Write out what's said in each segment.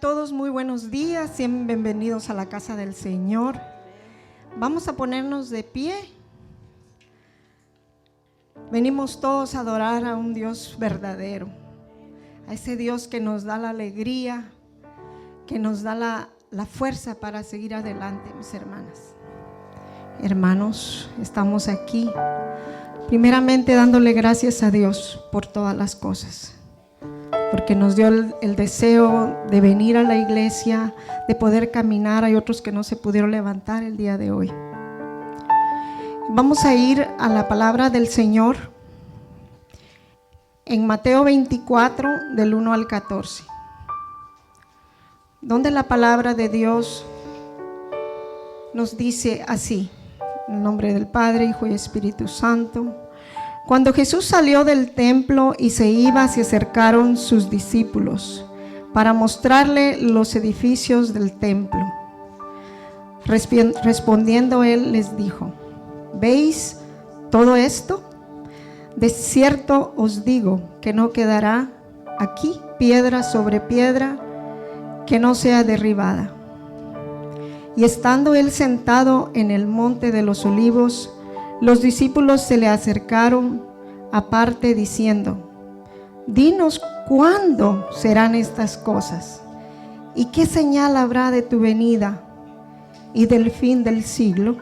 Todos muy buenos días, sean bienvenidos a la casa del Señor. Vamos a ponernos de pie. Venimos todos a adorar a un Dios verdadero, a ese Dios que nos da la alegría, que nos da la fuerza para seguir adelante, mis hermanas. Hermanos, estamos aquí primeramente dándole gracias a Dios por todas las cosas, porque nos dio el deseo de venir a la iglesia, de poder caminar. Hay otros que no se pudieron levantar el día de hoy. Vamos a ir a la palabra del Señor en Mateo 24, del 1 al 14, donde la palabra de Dios nos dice así, en el nombre del Padre, Hijo y Espíritu Santo. Cuando Jesús salió del templo y se iba, se acercaron sus discípulos para mostrarle los edificios del templo. Respondiendo él les dijo: ¿veis todo esto? De cierto os digo que no quedará aquí piedra sobre piedra que no sea derribada. Y estando él sentado en el monte de los olivos, los discípulos se le acercaron aparte diciendo: dinos cuándo serán estas cosas, y qué señal habrá de tu venida y del fin del siglo.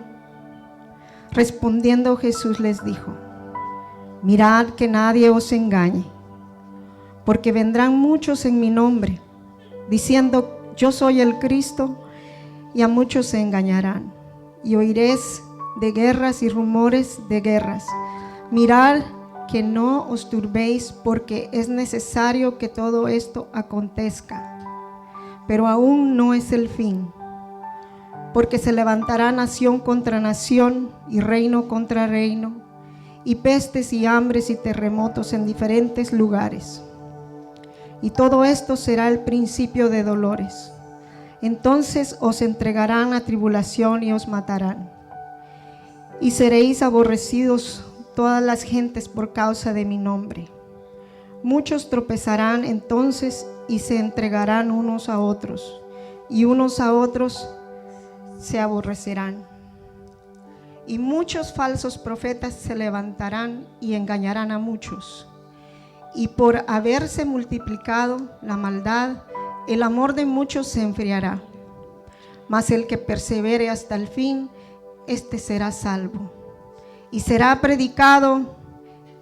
Respondiendo Jesús les dijo: mirad que nadie os engañe, porque vendrán muchos en mi nombre, diciendo: yo soy el Cristo, y a muchos se engañarán. Y oiréis de guerras y rumores de guerras. Mirad que no os turbéis, porque es necesario que todo esto acontezca, pero aún no es el fin, porque se levantará nación contra nación y reino contra reino, y pestes y hambres y terremotos en diferentes lugares. Y todo esto será el principio de dolores. Entonces os entregarán a tribulación y os matarán. Y seréis aborrecidos todas las gentes por causa de mi nombre. Muchos tropezarán entonces y se entregarán unos a otros, y unos a otros se aborrecerán. Y muchos falsos profetas se levantarán y engañarán a muchos. Y por haberse multiplicado la maldad, el amor de muchos se enfriará. Mas el que persevere hasta el fin, este será salvo. Y será predicado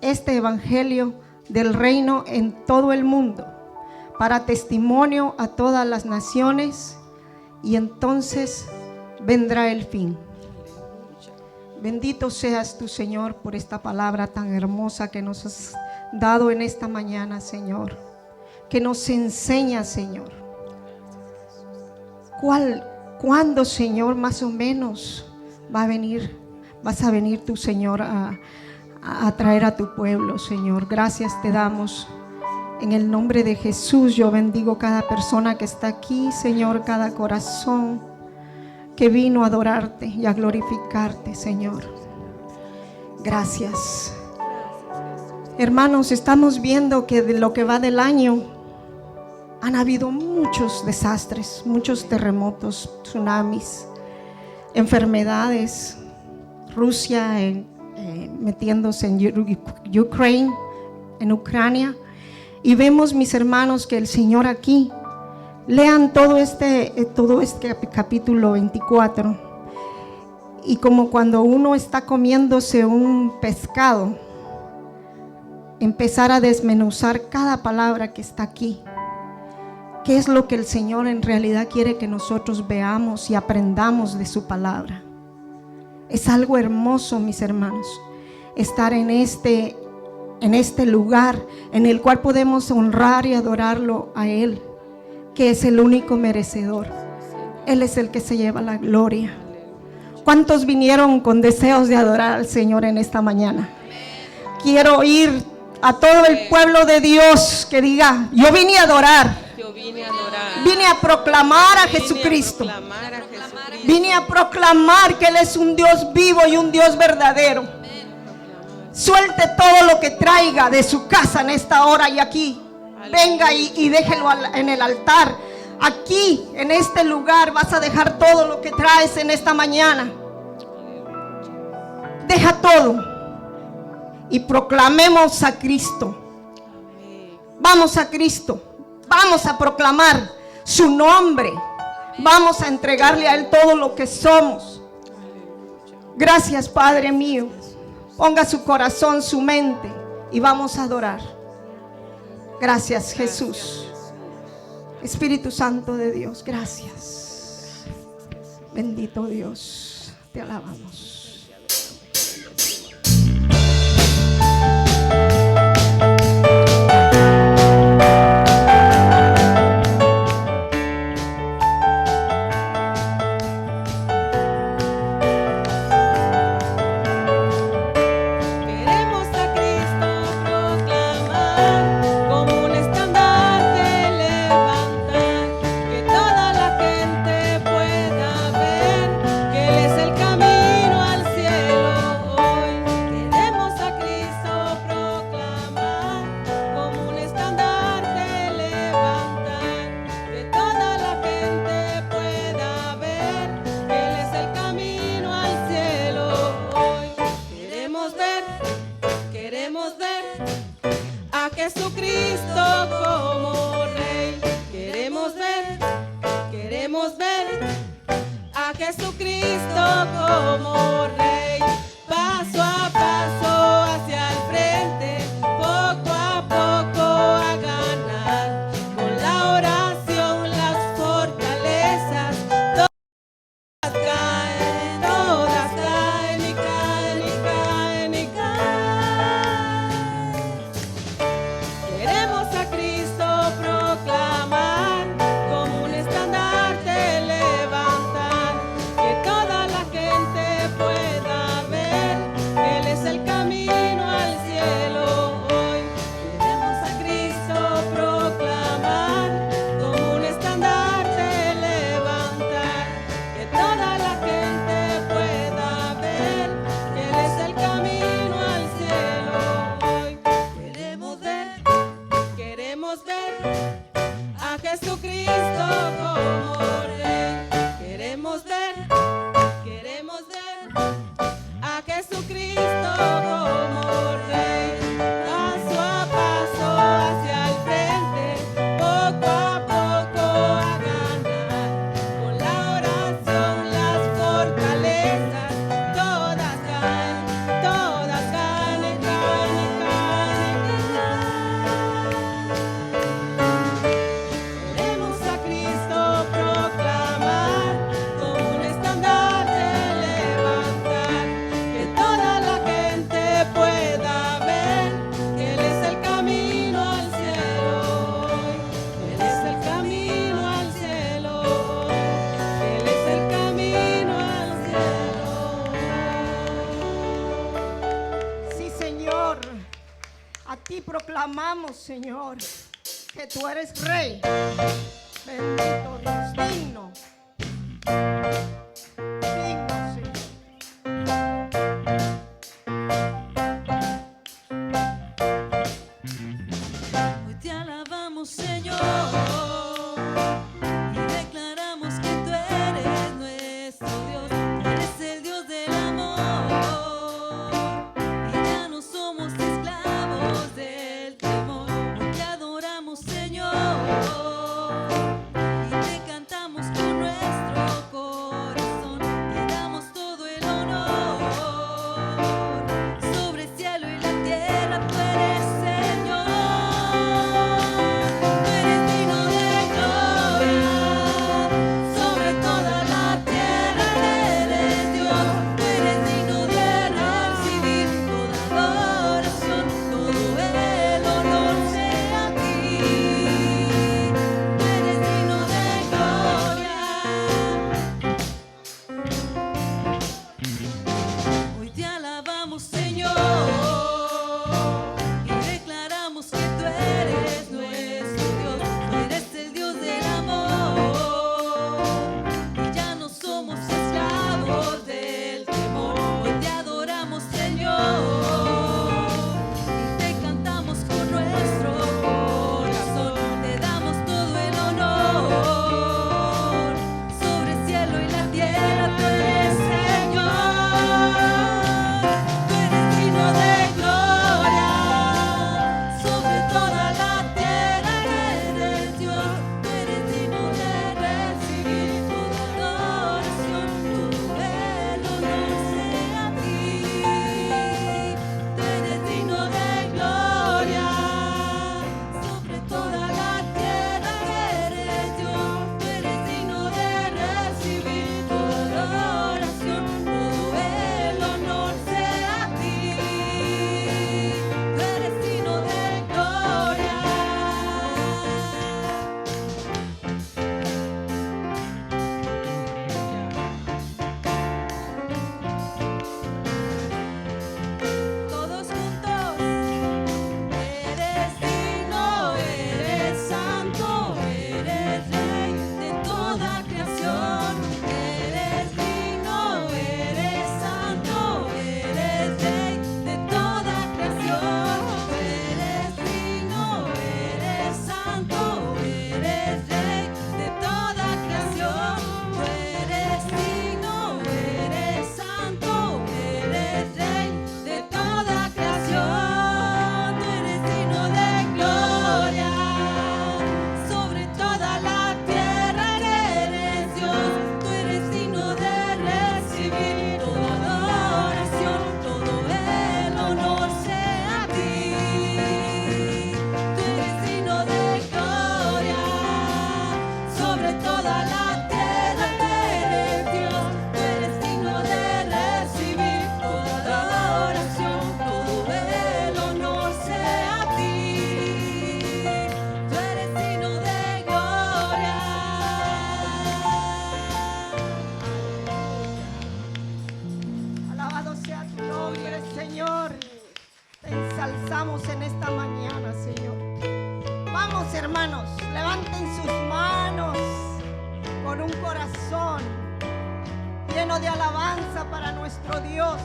este evangelio del reino en todo el mundo, para testimonio a todas las naciones, y entonces vendrá el fin. Bendito seas tú, Señor, por esta palabra tan hermosa que nos has dado en esta mañana, Señor, que nos enseña, Señor. ¿Cuándo, Señor, más o menos vas a venir tú, Señor, a traer a tu pueblo, Señor? Gracias te damos. En el nombre de Jesús yo bendigo cada persona que está aquí, Señor, cada corazón que vino a adorarte y a glorificarte, Señor. Gracias. Hermanos, estamos viendo que de lo que va del año han habido muchos desastres, muchos terremotos, tsunamis, enfermedades. Rusia metiéndose en Ucrania, y vemos, mis hermanos, que el Señor aquí Lean todo este capítulo 24. Y como cuando uno está comiéndose un pescado, empezar a desmenuzar cada palabra que está aquí. ¿Qué es lo que el Señor en realidad quiere que nosotros veamos y aprendamos de su palabra? Es algo hermoso, mis hermanos, estar en este lugar en el cual podemos honrar y adorarlo a Él, que es el único merecedor. Él es el que se lleva la gloria. ¿Cuántos vinieron con deseos de adorar al Señor en esta mañana? Quiero oír a todo el pueblo de Dios que diga: yo vine a adorar. Vine a proclamar a Jesucristo. Vine a proclamar que Él es un Dios vivo y un Dios verdadero. Suelte todo lo que traiga de su casa en esta hora y aquí. Venga y déjelo en el altar. Aquí, en este lugar, vas a dejar todo lo que traes en esta mañana. Deja todo y proclamemos a Cristo. Vamos a Cristo. Vamos a proclamar su nombre. Vamos a entregarle a Él todo lo que somos. Gracias, Padre mío. Ponga su corazón, su mente, y vamos a adorar. Gracias, Jesús. Espíritu Santo de Dios, gracias. Bendito Dios, te alabamos. Proclamamos, Señor, que tú eres Rey. Bendito Dios, digno. Digno, Señor. Hoy te alabamos, Señor, y declaramos que tú eres nuestro Dios. Eres el Dios del amor, y ya no somos esclavos del temor. Hoy te adoramos, Señor, esta mañana, Señor. Vamos, hermanos, levanten sus manos con un corazón lleno de alabanza para nuestro Dios.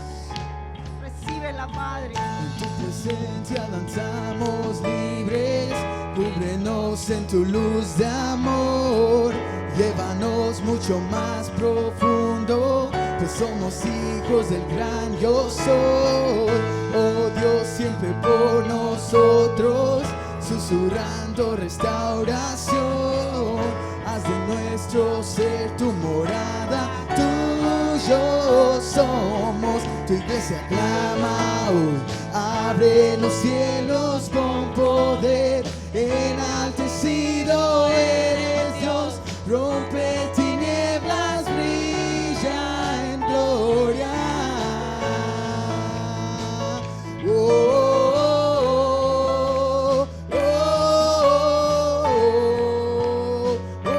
Recíbela, Padre. En tu presencia danzamos libres, cúbrenos en tu luz de amor, llévanos mucho más profundo, pues somos hijos del gran yo soy. Oh Dios, siempre por nosotros, susurrando restauración, haz de nuestro ser tu morada, tuyo somos. Tu iglesia clama hoy, abre los cielos con poder, enaltecido eres Dios, rompe tinieblas, brilla en gloria. Oh, oh, oh, oh.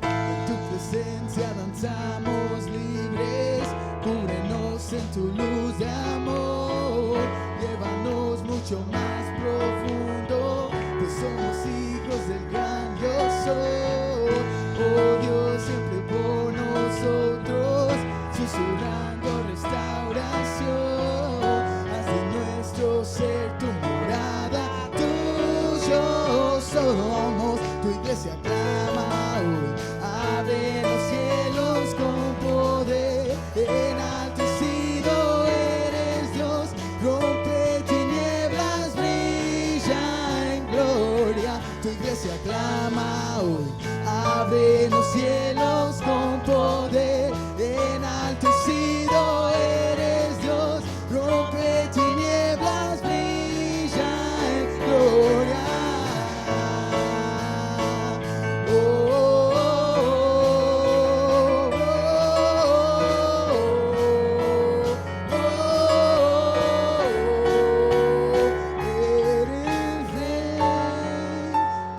En tu presencia danzamos libres, cúbrenos en tu luz de amor, llévanos mucho más profundo, pues somos hijos del gran yo soy. Oh Dios, siempre por nosotros, susurrando restauración, haz de nuestro ser tu morada, tuyo somos. Tu iglesia clama hoy, abre los cielos con poder, enaltecido eres Dios, rompe tinieblas, brilla en gloria. Tu iglesia clama hoy, abre los cielos con poder, enaltecido eres Dios, rompe tinieblas, brilla en gloria. Oh, eres rey,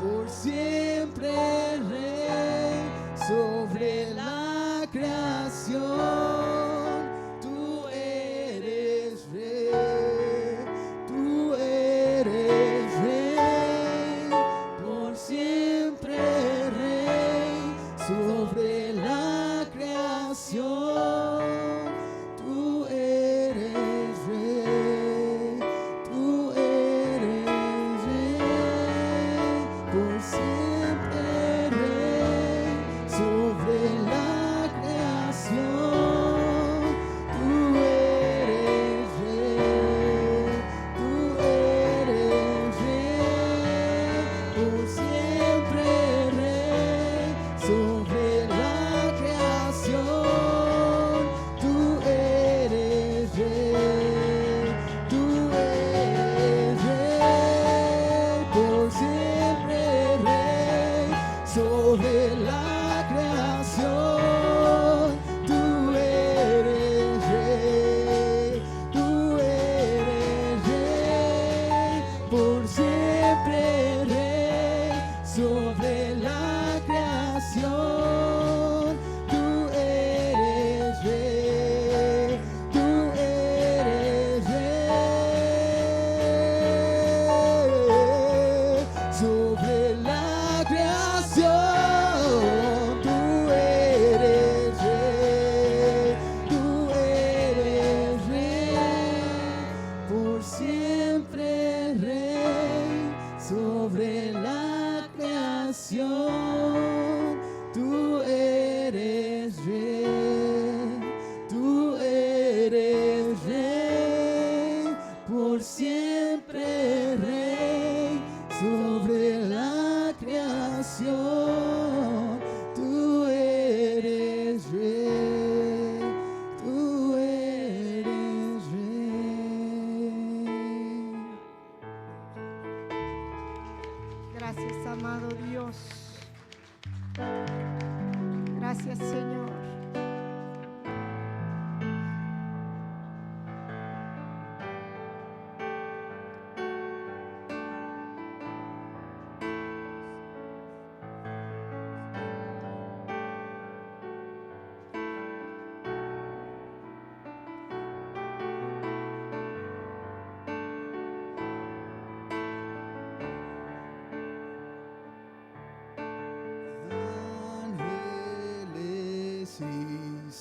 por siempre rey, sobre la creación. Tú eres rey, tú eres rey, por siempre rey, sobre la creación. Tú eres rey, tú eres rey, por siempre rey, sobre la creación. Tú eres rey, tú eres rey, por siempre rey, sobre la creación. Tú eres rey, tú eres rey, por siempre rey, sobre la creación. Tú eres rey, tú eres rey, por siempre rey, sobre la creación. Tú eres rey, tú eres rey, sobre la creación. Tú eres rey, tú eres rey, por siempre rey, sobre la creación. Tú eres rey, tú eres rey, por siempre rey, sobre la creación. Tú eres rey, tú eres rey. Gracias, amado Dios. Gracias, Señor.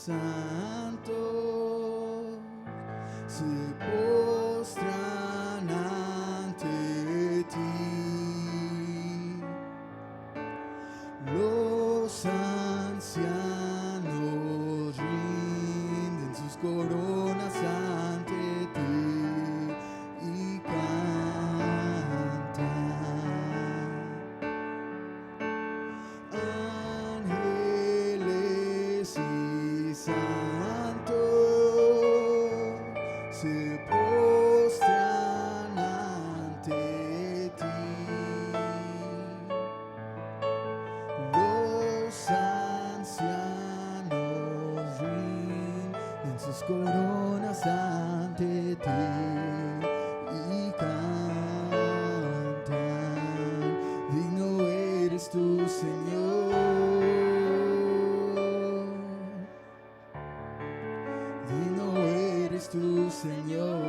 santos se postran ante ti. Los ancianos rinden sus coronas ante ti y cantan. Ángeles y santos se postran ante ti. Los ancianos rinden sus coronas ante ti y cantan. Digno eres tú, Señor. Digno eres tú, Señor.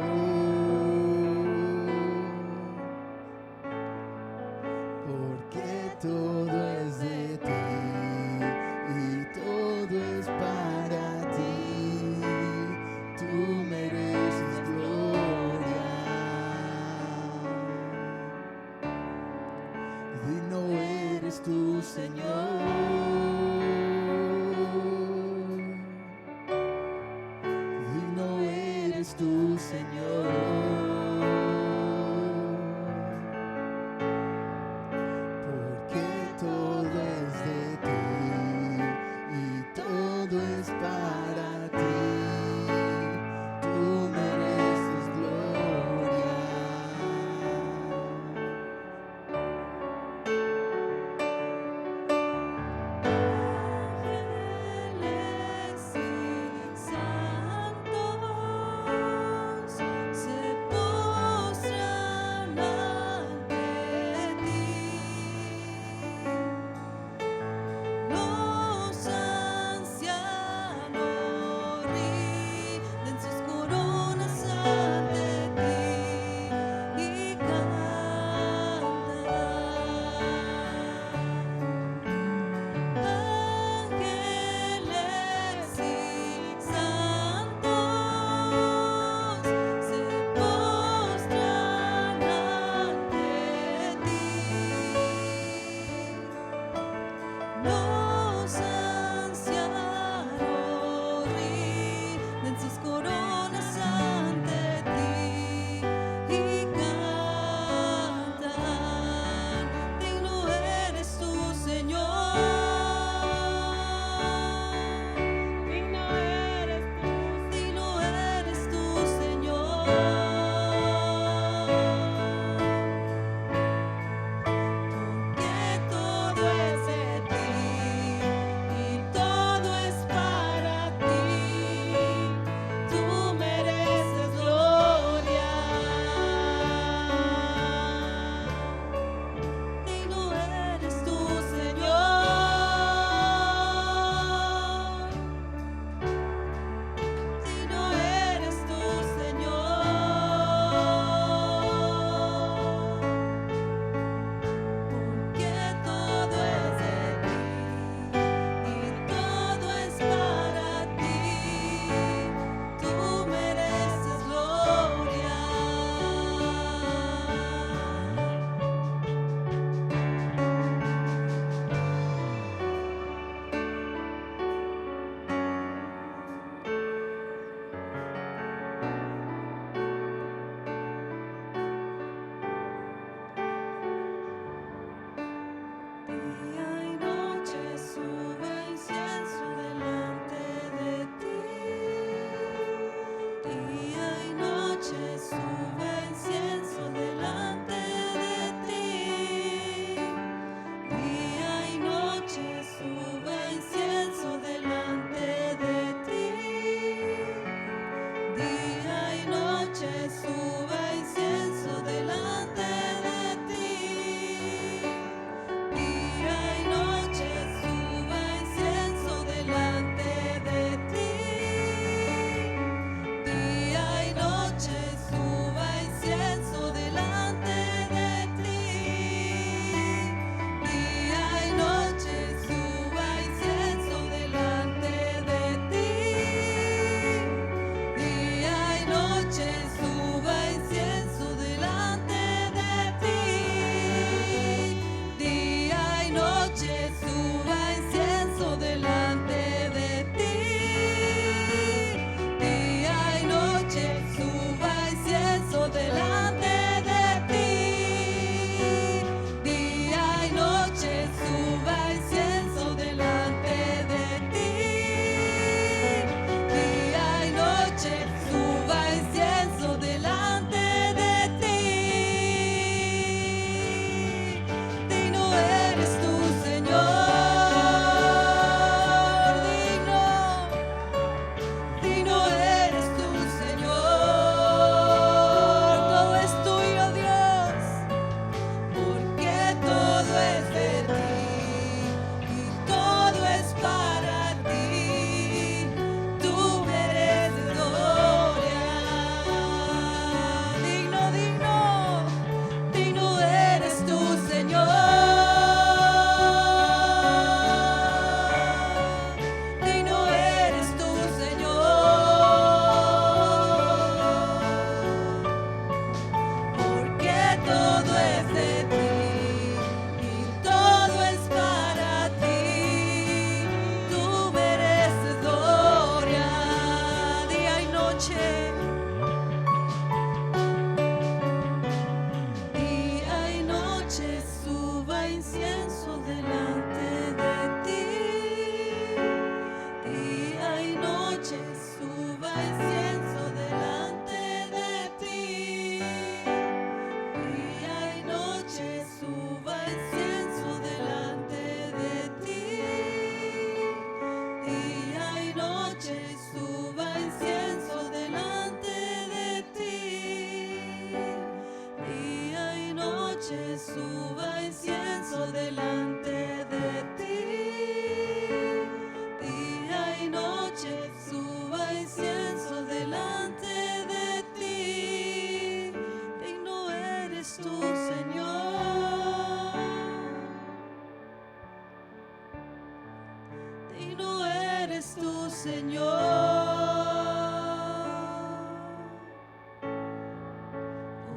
Porque todo es de ti y todo es para ti. Tú mereces gloria. Digno eres tú, Señor. Digno eres tú, Señor. Porque todo es de ti y todo es para ti. Tú mereces gloria. Ángeles y santos se postran Señor.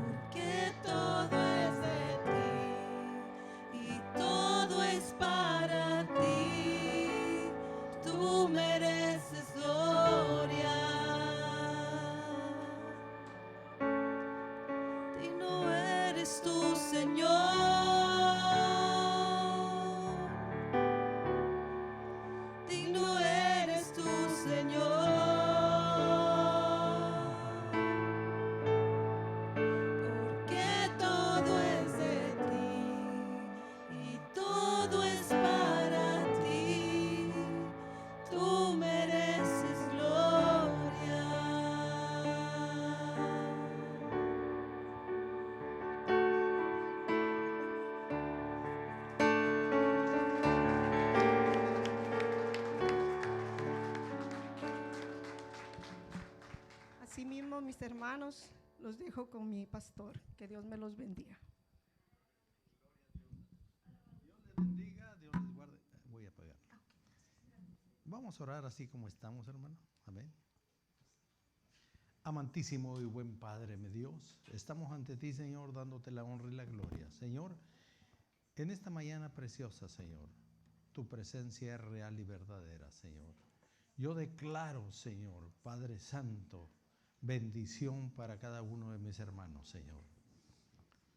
Porque todo es de ti y todo es para ti. Tú mereces gloria. Digno eres tú, Señor. Digno eres tú, Señor. Porque todo es de ti y todo es para ti. Tú mereces gloria. Asimismo, mis hermanos, los dejo con mi pastor. Que Dios me los bendiga. Dios les bendiga, Dios les guarde. Voy a apagar. Vamos a orar así como estamos, hermano. Amén. Amantísimo y buen Padre, mi Dios, estamos ante ti, Señor, dándote la honra y la gloria. Señor, en esta mañana preciosa, Señor, tu presencia es real y verdadera, Señor. Yo declaro, Señor, Padre Santo, bendición para cada uno de mis hermanos, Señor.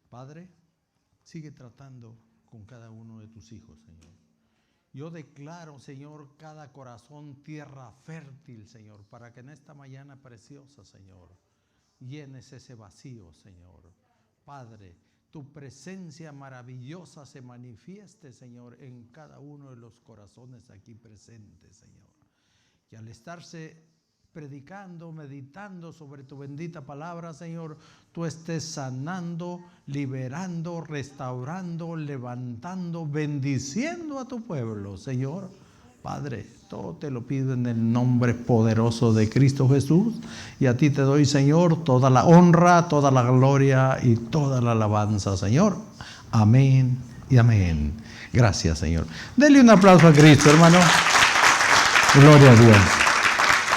Padre, sigue tratando con cada uno de tus hijos, Señor. Yo declaro, Señor, cada corazón tierra fértil, Señor, para que en esta mañana preciosa, Señor, llenes ese vacío, Señor. Padre, tu presencia maravillosa se manifieste, Señor, en cada uno de los corazones aquí presentes, Señor. Y al estarse predicando, meditando sobre tu bendita palabra, Señor, tú estés sanando, liberando, restaurando, levantando, bendiciendo a tu pueblo, Señor. Padre, todo te lo pido en el nombre poderoso de Cristo Jesús, y a ti te doy, Señor, toda la honra, toda la gloria y toda la alabanza, Señor. Amén y amén. Gracias, Señor. Denle un aplauso a Cristo, hermano. Gloria a Dios.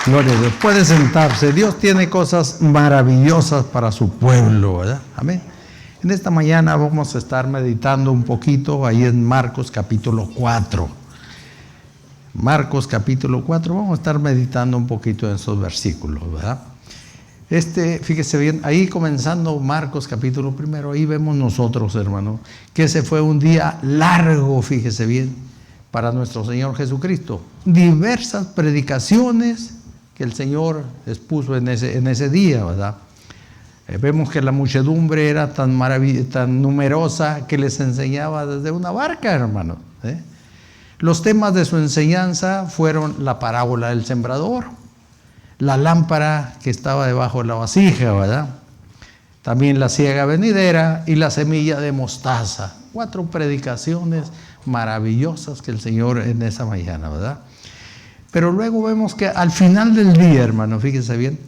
Gloria a Dios. Puede sentarse. Dios tiene cosas maravillosas para su pueblo, ¿verdad? Amén. En esta mañana vamos a estar meditando un poquito ahí en Marcos capítulo 4. Marcos capítulo 4, vamos a estar meditando un poquito en esos versículos, ¿verdad? Fíjese bien, ahí comenzando Marcos capítulo 1, ahí vemos nosotros, hermano, que ese fue un día largo, fíjese bien, para nuestro Señor Jesucristo. Diversas predicaciones que el Señor expuso en ese día, ¿verdad? Vemos que la muchedumbre era tan numerosa que les enseñaba desde una barca, hermano. Los temas de su enseñanza fueron la parábola del sembrador, la lámpara que estaba debajo de la vasija, ¿verdad? También la siega venidera y la semilla de mostaza. 4 predicaciones maravillosas que el Señor en esa mañana, ¿verdad? Pero luego vemos que al final del día, hermano, fíjense bien,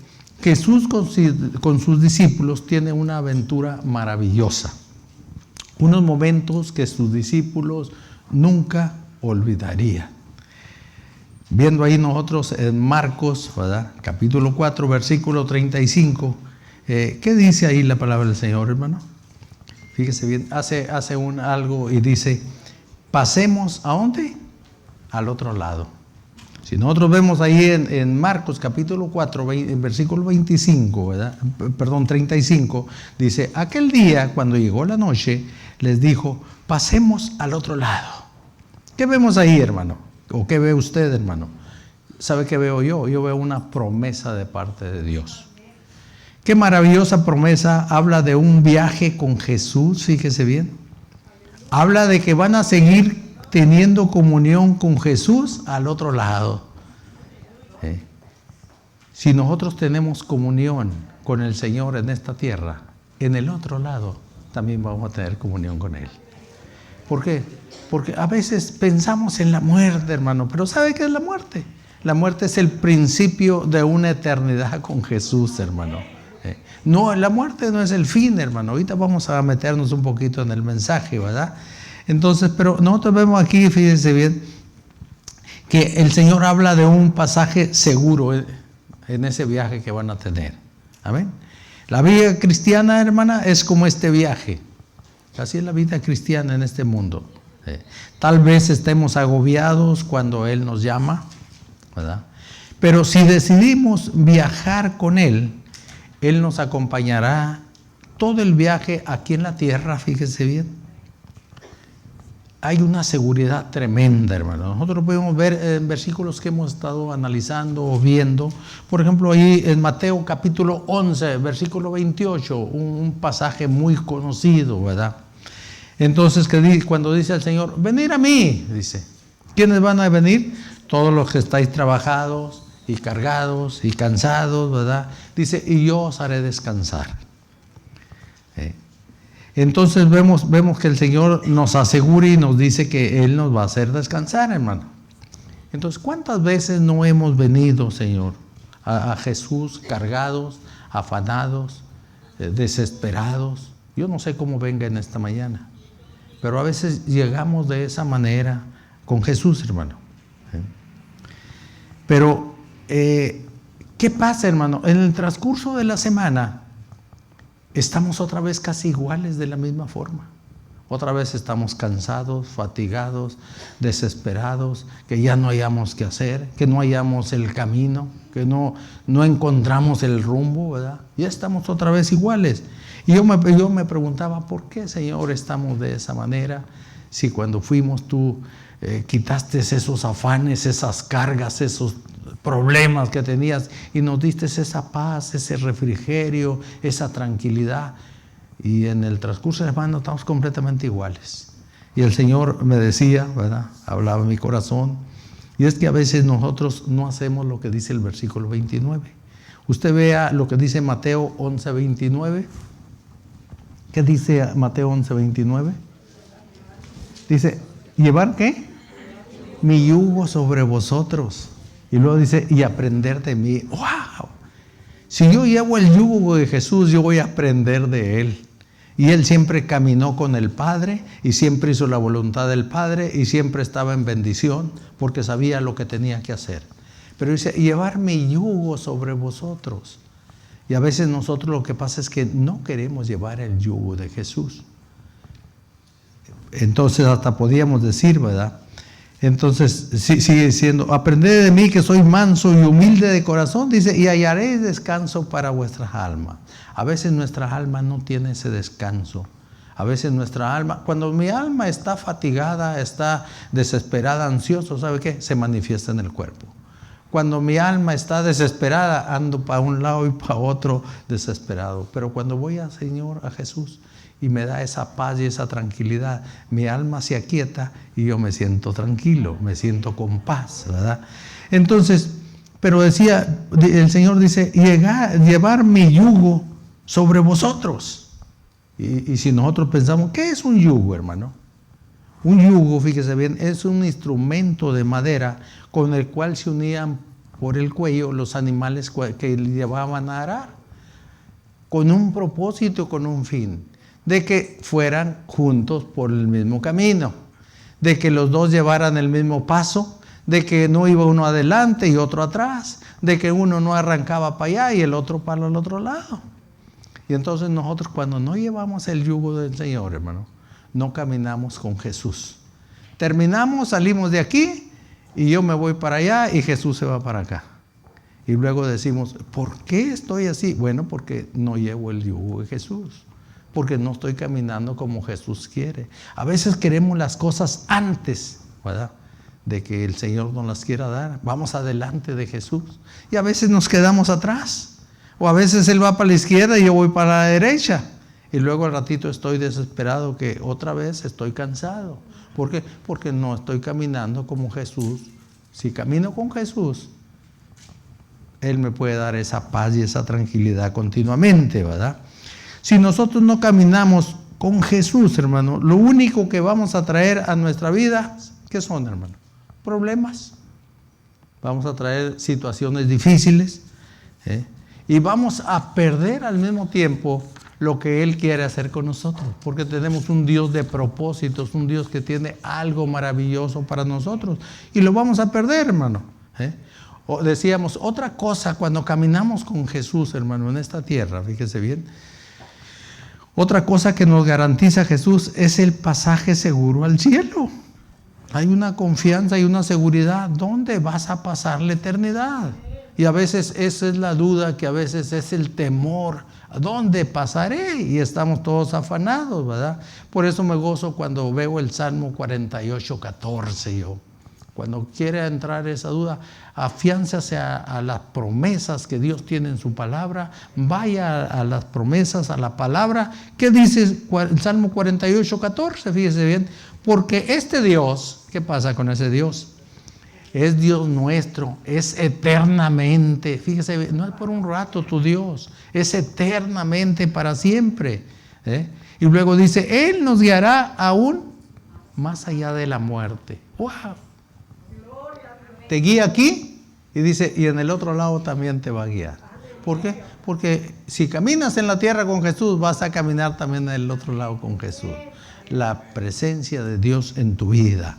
Jesús con sus discípulos tiene una aventura maravillosa. Unos momentos que sus discípulos nunca olvidarían. Viendo ahí nosotros en Marcos, ¿verdad? Capítulo 4, versículo 35, ¿qué dice ahí la palabra del Señor, hermano? Fíjese bien, hace algo y dice, pasemos, ¿a dónde? Al otro lado. Si nosotros vemos ahí en Marcos capítulo 4, en versículo 25, ¿verdad? Perdón, 35, dice, aquel día cuando llegó la noche, les dijo, pasemos al otro lado. ¿Qué vemos ahí, hermano? ¿O qué ve usted, hermano? ¿Sabe qué veo yo? Yo veo una promesa de parte de Dios. Qué maravillosa promesa. Habla de un viaje con Jesús, fíjese bien. Habla de que van a seguir teniendo comunión con Jesús al otro lado. Si nosotros tenemos comunión con el Señor en esta tierra, en el otro lado también vamos a tener comunión con Él. ¿Por qué? Porque a veces pensamos en la muerte, hermano, pero ¿sabe qué es la muerte? La muerte es el principio de una eternidad con Jesús, hermano. No, la muerte no es el fin, hermano. Ahorita vamos a meternos un poquito en el mensaje, ¿verdad? Entonces, pero nosotros vemos aquí, fíjense bien, que el Señor habla de un pasaje seguro en ese viaje que van a tener. Amén. La vida cristiana, hermana, es como este viaje. Así es la vida cristiana en este mundo. Tal vez estemos agobiados cuando Él nos llama, ¿verdad? Pero si decidimos viajar con Él, Él nos acompañará todo el viaje aquí en la tierra, fíjese bien. Hay una seguridad tremenda, hermano. Nosotros podemos ver en versículos que hemos estado analizando o viendo. Por ejemplo, ahí en Mateo capítulo 11, versículo 28, un pasaje muy conocido, ¿verdad? Entonces, cuando dice el Señor, venid a mí, dice. ¿Quiénes van a venir? Todos los que estáis trabajados y cargados y cansados, ¿verdad? Dice, y yo os haré descansar. Entonces vemos que el Señor nos asegura y nos dice que Él nos va a hacer descansar, hermano. Entonces, ¿cuántas veces no hemos venido, Señor, a Jesús cargados, afanados, desesperados? Yo no sé cómo venga en esta mañana, pero a veces llegamos de esa manera con Jesús, hermano. Pero, ¿qué pasa, hermano? En el transcurso de la semana, estamos otra vez casi iguales de la misma forma. Otra vez estamos cansados, fatigados, desesperados, que ya no hayamos qué hacer, que no hayamos el camino, que no encontramos el rumbo, ¿verdad? Ya estamos otra vez iguales. Y yo me preguntaba, ¿por qué, Señor, estamos de esa manera? Si cuando fuimos tú quitaste esos afanes, esas cargas, esos problemas que tenías y nos diste esa paz, ese refrigerio, esa tranquilidad. Y en el transcurso de la semana estamos completamente iguales. Y el Señor me decía, ¿verdad? Hablaba en mi corazón. Y es que a veces nosotros no hacemos lo que dice el versículo 29. Usted vea lo que dice Mateo 11:29. ¿Qué dice Mateo 11:29? Dice, ¿llevar qué? Mi yugo sobre vosotros. Y luego dice, y aprender de mí. ¡Wow! Si yo llevo el yugo de Jesús, yo voy a aprender de Él. Y Él siempre caminó con el Padre y siempre hizo la voluntad del Padre y siempre estaba en bendición porque sabía lo que tenía que hacer. Pero dice, llevar mi yugo sobre vosotros. Y a veces nosotros lo que pasa es que no queremos llevar el yugo de Jesús. Entonces hasta podíamos decir, ¿verdad? Entonces sigue diciendo, aprended de mí que soy manso y humilde de corazón, dice, y hallaréis descanso para vuestras almas. A veces nuestra alma no tiene ese descanso. A veces nuestra alma, cuando mi alma está fatigada, está desesperada, ansiosa, ¿sabe qué? Se manifiesta en el cuerpo. Cuando mi alma está desesperada, ando para un lado y para otro desesperado. Pero cuando voy al Señor, a Jesús, y me da esa paz y esa tranquilidad, mi alma se aquieta y yo me siento tranquilo, me siento con paz, ¿verdad? Entonces, pero decía, el Señor dice, llevar mi yugo sobre vosotros. Y si nosotros pensamos, ¿qué es un yugo, hermano? Un yugo, fíjese bien, es un instrumento de madera con el cual se unían por el cuello los animales que llevaban a arar, con un propósito, con un fin, de que fueran juntos por el mismo camino, de que los dos llevaran el mismo paso, de que no iba uno adelante y otro atrás, de que uno no arrancaba para allá y el otro para el otro lado. Y entonces nosotros cuando no llevamos el yugo del Señor, hermano, no caminamos con Jesús. Terminamos, salimos de aquí y yo me voy para allá y Jesús se va para acá. Y luego decimos, ¿por qué estoy así? Bueno, porque no llevo el yugo de Jesús. Porque no estoy caminando como Jesús quiere. A veces queremos las cosas antes, ¿verdad?, de que el Señor nos las quiera dar. Vamos adelante de Jesús. Y a veces nos quedamos atrás. O a veces Él va para la izquierda y yo voy para la derecha. Y luego al ratito estoy desesperado que otra vez estoy cansado. ¿Por qué? Porque no estoy caminando como Jesús. Si camino con Jesús, Él me puede dar esa paz y esa tranquilidad continuamente, ¿verdad? Si nosotros no caminamos con Jesús, hermano, lo único que vamos a traer a nuestra vida, ¿qué son, hermano? Problemas. Vamos a traer situaciones difíciles, y vamos a perder al mismo tiempo lo que Él quiere hacer con nosotros, porque tenemos un Dios de propósitos, un Dios que tiene algo maravilloso para nosotros y lo vamos a perder, hermano. O decíamos, otra cosa cuando caminamos con Jesús, hermano, en esta tierra, fíjese bien, otra cosa que nos garantiza Jesús es el pasaje seguro al cielo. Hay una confianza y una seguridad. ¿Dónde vas a pasar la eternidad? Y a veces esa es la duda, que a veces es el temor. ¿A dónde pasaré? Y estamos todos afanados, ¿verdad? Por eso me gozo cuando veo el Salmo 48:14 yo. Cuando quiera entrar esa duda, afiánzase a las promesas que Dios tiene en su palabra, vaya a las promesas, a la palabra. ¿Qué dice el Salmo 48:14? Fíjese bien, porque este Dios, ¿qué pasa con ese Dios? Es Dios nuestro, es eternamente. Fíjese, no es por un rato tu Dios, es eternamente para siempre. Y luego dice, Él nos guiará aún más allá de la muerte. ¡Wow! Te guía aquí y dice, y en el otro lado también te va a guiar. ¿Por qué? Porque si caminas en la tierra con Jesús, vas a caminar también en el otro lado con Jesús. La presencia de Dios en tu vida.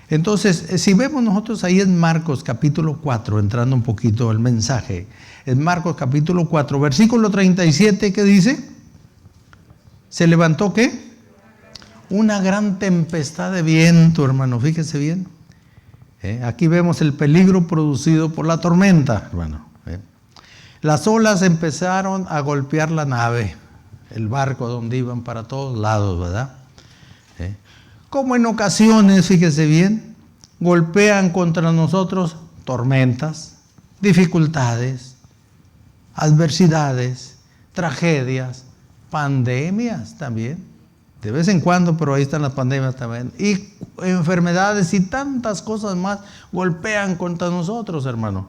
Entonces, si vemos nosotros ahí en Marcos capítulo 4, entrando un poquito al mensaje, en Marcos capítulo 4, versículo 37, ¿qué dice? ¿Se levantó qué? Una gran tempestad de viento, hermano, fíjese bien. Aquí vemos el peligro producido por la tormenta, hermano. Las olas empezaron a golpear la nave, el barco donde iban para todos lados, ¿verdad? Como en ocasiones, fíjese bien, golpean contra nosotros tormentas, dificultades, adversidades, tragedias, pandemias también. De vez en cuando, pero ahí están las pandemias también. Y enfermedades y tantas cosas más golpean contra nosotros, hermano.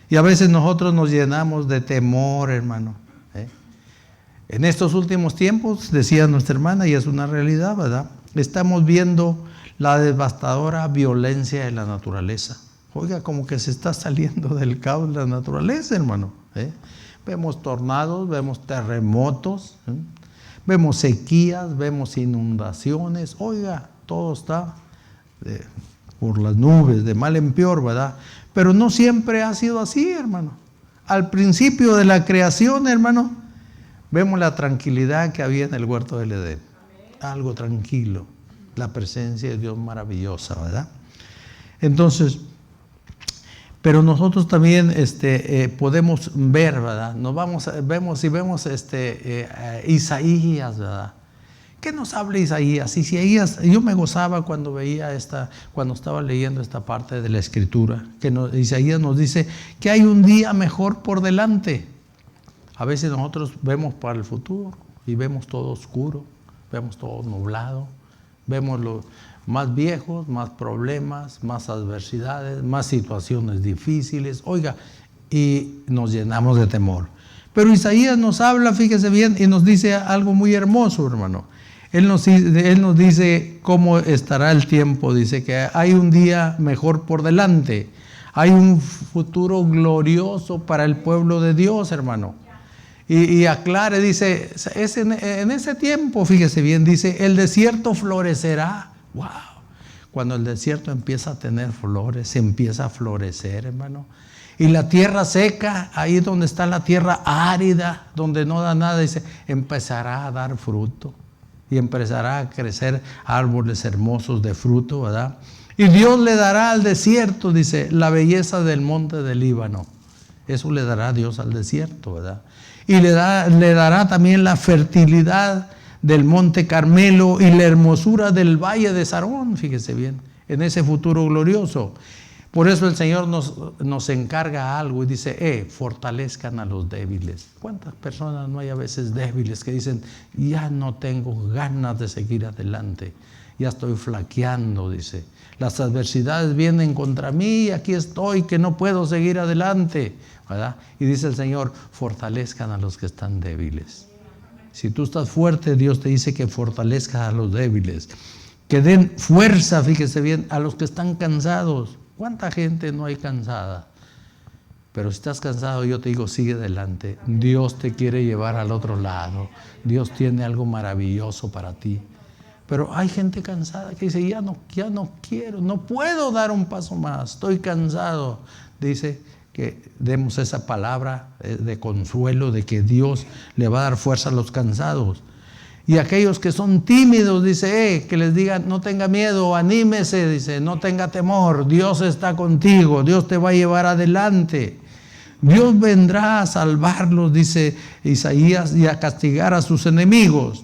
Y a veces nosotros nos llenamos de temor, hermano. En estos últimos tiempos, decía nuestra hermana, y es una realidad, ¿verdad? Estamos viendo la devastadora violencia de la naturaleza. Oiga, como que se está saliendo del caos la naturaleza, hermano. Vemos tornados, vemos terremotos, vemos sequías, vemos inundaciones. Oiga, todo está por las nubes, de mal en peor, ¿verdad? Pero no siempre ha sido así, hermano. Al principio de la creación, hermano, vemos la tranquilidad que había en el huerto del Edén. Algo tranquilo, la presencia de Dios maravillosa, ¿verdad? Entonces, pero nosotros también podemos ver, ¿verdad? Vemos Isaías, ¿verdad? ¿Qué nos habla Isaías? Isaías, yo me gozaba cuando cuando estaba leyendo esta parte de la Escritura, Isaías nos dice que hay un día mejor por delante. A veces nosotros vemos para el futuro y vemos todo oscuro, vemos todo nublado, vemos los más viejos, más problemas, más adversidades, más situaciones difíciles, oiga, y nos llenamos de temor. Pero Isaías nos habla, fíjese bien, y nos dice algo muy hermoso, hermano. Él nos dice cómo estará el tiempo, dice que hay un día mejor por delante, hay un futuro glorioso para el pueblo de Dios, hermano. Y aclare, dice, en ese tiempo, fíjese bien, dice, el desierto florecerá. ¡Wow! Cuando el desierto empieza a tener flores, empieza a florecer, hermano. Y la tierra seca, ahí donde está la tierra árida, donde no da nada, dice, empezará a dar fruto. Y empezará a crecer árboles hermosos de fruto, ¿verdad? Y Dios le dará al desierto, dice, la belleza del monte del Líbano. Eso le dará Dios al desierto, ¿verdad? Y le dará también la fertilidad del monte Carmelo y la hermosura del valle de Sarón, fíjese bien, en ese futuro glorioso. Por eso el Señor nos encarga algo y dice, fortalezcan a los débiles. ¿Cuántas personas no hay a veces débiles que dicen, ya no tengo ganas de seguir adelante, ya estoy flaqueando, dice. Las adversidades vienen contra mí y aquí estoy, que no puedo seguir adelante, ¿verdad? Y dice el Señor, fortalezcan a los que están débiles. Si tú estás fuerte, Dios te dice que fortalezca a los débiles, que den fuerza, fíjese bien, a los que están cansados. ¿Cuánta gente no hay cansada? Pero si estás cansado, yo te digo, sigue adelante. Dios te quiere llevar al otro lado. Dios tiene algo maravilloso para ti. Pero hay gente cansada que dice, ya no quiero, no puedo dar un paso más, estoy cansado. Dice que demos esa palabra de consuelo, de que Dios le va a dar fuerza a los cansados. Y aquellos que son tímidos, dice, que les digan, no tenga miedo, anímese, dice, no tenga temor, Dios está contigo, Dios te va a llevar adelante. Dios vendrá a salvarlos, dice Isaías, y a castigar a sus enemigos.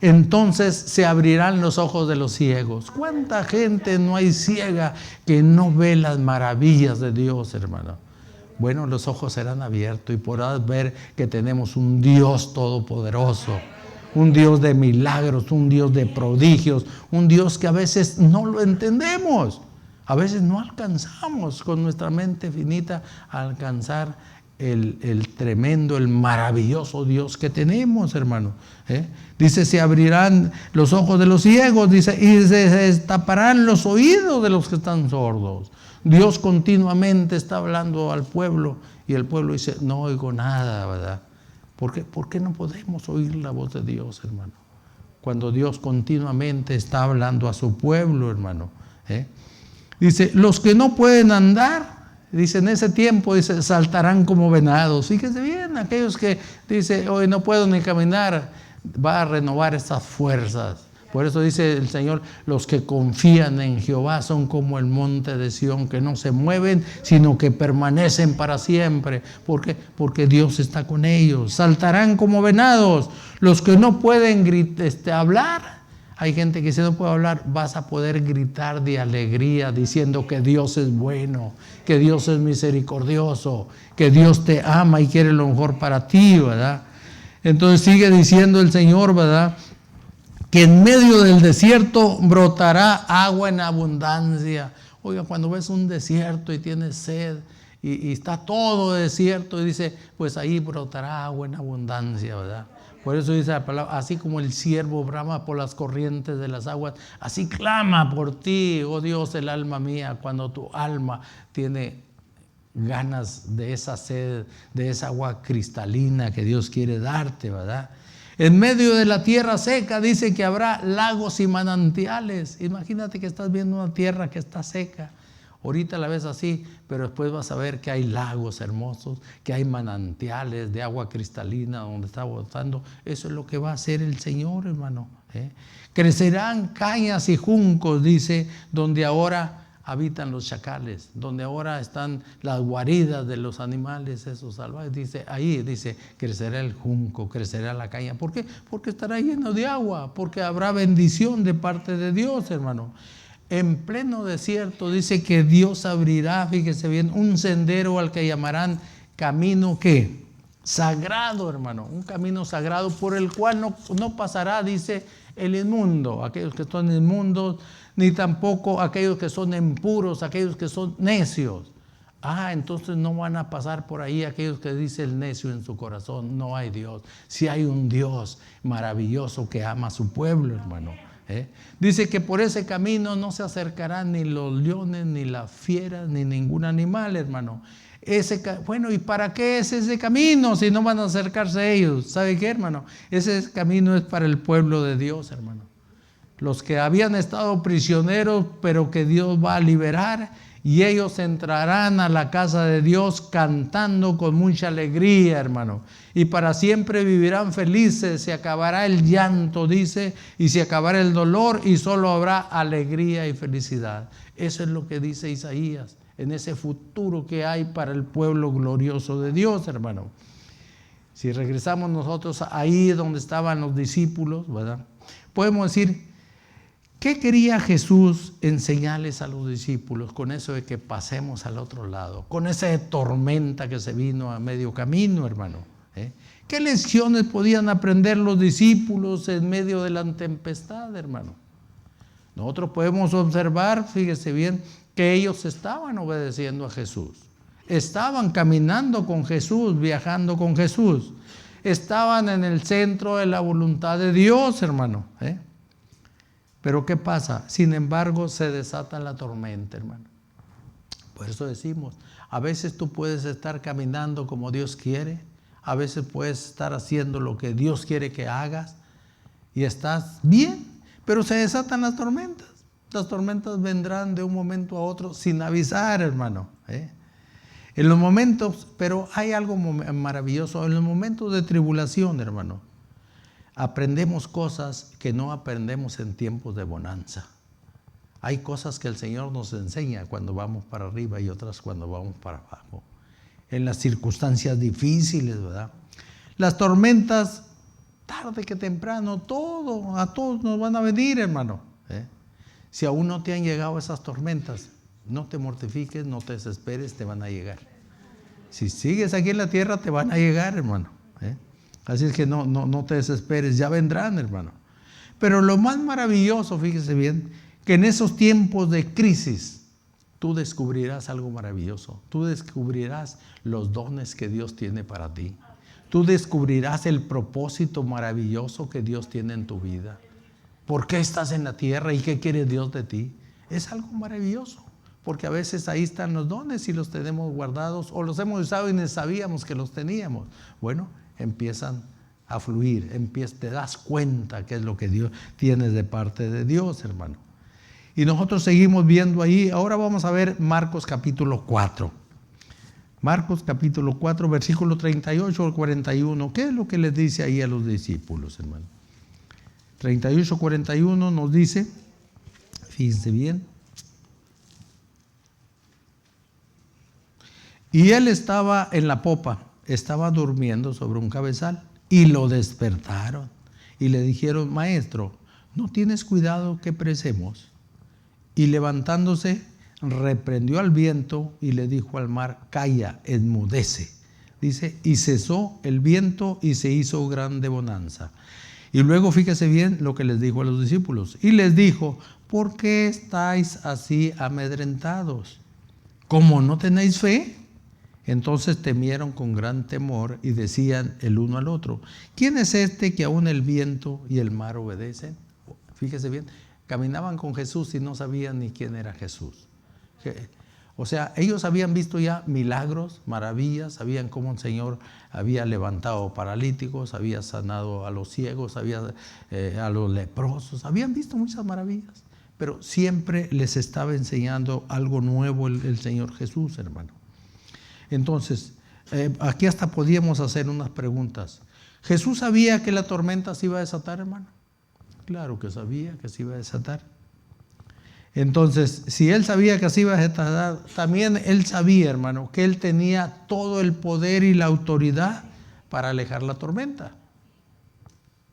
Entonces se abrirán los ojos de los ciegos. ¿Cuánta gente no hay ciega que no ve las maravillas de Dios, hermano? Bueno, los ojos serán abiertos y podrás ver que tenemos un Dios todopoderoso, un Dios de milagros, un Dios de prodigios, un Dios que a veces no lo entendemos. A veces no alcanzamos con nuestra mente finita a alcanzar el tremendo, el maravilloso Dios que tenemos, hermano. Dice, se abrirán los ojos de los ciegos, dice, y se destaparán los oídos de los que están sordos. Dios continuamente está hablando al pueblo y el pueblo dice, no oigo nada, ¿verdad? ¿Por qué no podemos oír la voz de Dios, hermano? Cuando Dios continuamente está hablando a su pueblo, hermano. Dice, los que no pueden andar, dice, en ese tiempo, dice, saltarán como venados. Fíjese bien, aquellos que, dice, hoy no puedo ni caminar, va a renovar estas fuerzas. Por eso dice el Señor, los que confían en Jehová son como el monte de Sión, que no se mueven, sino que permanecen para siempre. ¿Por qué? Porque Dios está con ellos. Saltarán como venados. Los que no pueden hablar, hay gente que si no puede hablar, vas a poder gritar de alegría diciendo que Dios es bueno, que Dios es misericordioso, que Dios te ama y quiere lo mejor para ti, ¿verdad? Entonces sigue diciendo el Señor, ¿verdad?, que en medio del desierto brotará agua en abundancia. Oiga, cuando ves un desierto y tienes sed y está todo desierto, y dice, pues ahí brotará agua en abundancia, ¿verdad? Por eso dice la palabra, así como el ciervo brama por las corrientes de las aguas, así clama por ti, oh Dios, el alma mía, cuando tu alma tiene ganas de esa sed, de esa agua cristalina que Dios quiere darte, ¿verdad? En medio de la tierra seca dice que habrá lagos y manantiales. Imagínate que estás viendo una tierra que está seca. Ahorita la ves así, pero después vas a ver que hay lagos hermosos, que hay manantiales de agua cristalina donde está botando. Eso es lo que va a hacer el Señor, hermano. Crecerán cañas y juncos, dice, donde ahora habitan los chacales, donde ahora están las guaridas de los animales esos salvajes. Dice, ahí dice, crecerá el junco, crecerá la caña. ¿Por qué? Porque estará lleno de agua, porque habrá bendición de parte de Dios, hermano. En pleno desierto dice que Dios abrirá, fíjese bien, un sendero al que llamarán camino, ¿qué? Sagrado, hermano, un camino sagrado por el cual no pasará, dice, el inmundo, aquellos que son inmundos, ni tampoco aquellos que son impuros, aquellos que son necios. Entonces no van a pasar por ahí aquellos que dice el necio en su corazón, no hay Dios. Sí hay un Dios maravilloso que ama a su pueblo, hermano. Dice que por ese camino no se acercarán ni los leones, ni las fieras, ni ningún animal, hermano. Bueno, ¿y para qué es ese camino si no van a acercarse a ellos? ¿Sabe qué, hermano? Ese camino es para el pueblo de Dios, hermano. Los que habían estado prisioneros, pero que Dios va a liberar, y ellos entrarán a la casa de Dios cantando con mucha alegría, hermano. Y para siempre vivirán felices, se acabará el llanto, dice, y se acabará el dolor, y solo habrá alegría y felicidad. Eso es lo que dice Isaías, en ese futuro que hay para el pueblo glorioso de Dios, hermano. Si regresamos nosotros ahí donde estaban los discípulos, ¿verdad?, podemos decir, ¿qué quería Jesús enseñarles a los discípulos con eso de que pasemos al otro lado? Con esa tormenta que se vino a medio camino, hermano. ¿Qué lecciones podían aprender los discípulos en medio de la tempestad, hermano? Nosotros podemos observar, fíjese bien, que ellos estaban obedeciendo a Jesús. Estaban caminando con Jesús, viajando con Jesús. Estaban en el centro de la voluntad de Dios, hermano. Pero ¿qué pasa? Sin embargo, se desata la tormenta, hermano. Por eso decimos, a veces tú puedes estar caminando como Dios quiere, a veces puedes estar haciendo lo que Dios quiere que hagas y estás bien, pero se desatan las tormentas. Las tormentas vendrán de un momento a otro sin avisar, hermano. En los momentos, pero hay algo maravilloso, en los momentos de tribulación, hermano, aprendemos cosas que no aprendemos en tiempos de bonanza. Hay cosas que el Señor nos enseña cuando vamos para arriba y otras cuando vamos para abajo. En las circunstancias difíciles, ¿verdad? Las tormentas, tarde que temprano, a todos nos van a venir, hermano. Si aún no te han llegado esas tormentas, no te mortifiques, no te desesperes, te van a llegar. Si sigues aquí en la tierra, te van a llegar, hermano. Así es que no te desesperes, ya vendrán, hermano. Pero lo más maravilloso, fíjese bien, que en esos tiempos de crisis, tú descubrirás algo maravilloso. Tú descubrirás los dones que Dios tiene para ti. Tú descubrirás el propósito maravilloso que Dios tiene en tu vida. ¿Por qué estás en la tierra y qué quiere Dios de ti? Es algo maravilloso, porque a veces ahí están los dones y los tenemos guardados o los hemos usado y ni sabíamos que los teníamos. Bueno, empiezan a fluir, te das cuenta qué es lo que Dios tienes de parte de Dios, hermano. Y nosotros seguimos viendo ahí. Ahora vamos a ver Marcos capítulo 4. Marcos capítulo 4, versículo 38 al 41. ¿Qué es lo que les dice ahí a los discípulos, hermano? 38, 41 nos dice, fíjense bien. Y él estaba en la popa, estaba durmiendo sobre un cabezal, y lo despertaron. Y le dijeron, maestro, ¿no tienes cuidado que perecemos? Y levantándose, reprendió al viento y le dijo al mar, calla, enmudece. Dice, y cesó el viento y se hizo grande bonanza. Y luego fíjese bien lo que les dijo a los discípulos. Y les dijo, ¿por qué estáis así amedrentados? ¿Cómo no tenéis fe? Entonces temieron con gran temor y decían el uno al otro, ¿quién es este que aún el viento y el mar obedecen? Fíjese bien, caminaban con Jesús y no sabían ni quién era Jesús. O sea, ellos habían visto ya milagros, maravillas, sabían cómo el Señor había levantado paralíticos, había sanado a los ciegos, a los leprosos, habían visto muchas maravillas, pero siempre les estaba enseñando algo nuevo el Señor Jesús, hermano. Entonces, aquí hasta podíamos hacer unas preguntas. ¿Jesús sabía que la tormenta se iba a desatar, hermano? Claro que sabía que se iba a desatar. Entonces, si él sabía que se iba a desatar, también él sabía, hermano, que él tenía todo el poder y la autoridad para alejar la tormenta.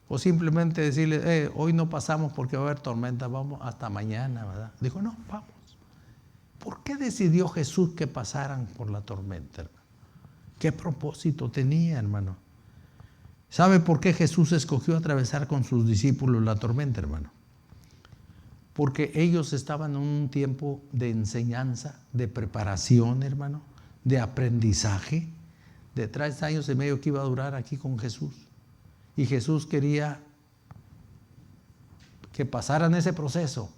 O simplemente decirle, hoy no pasamos porque va a haber tormenta, vamos hasta mañana, ¿verdad? Dijo, no, vamos. ¿Por qué decidió Jesús que pasaran por la tormenta, hermano? ¿Qué propósito tenía, hermano? ¿Sabe por qué Jesús escogió atravesar con sus discípulos la tormenta, hermano? Porque ellos estaban en un tiempo de enseñanza, de preparación, hermano, de aprendizaje, de 3 años y medio que iba a durar aquí con Jesús. Y Jesús quería que pasaran ese proceso,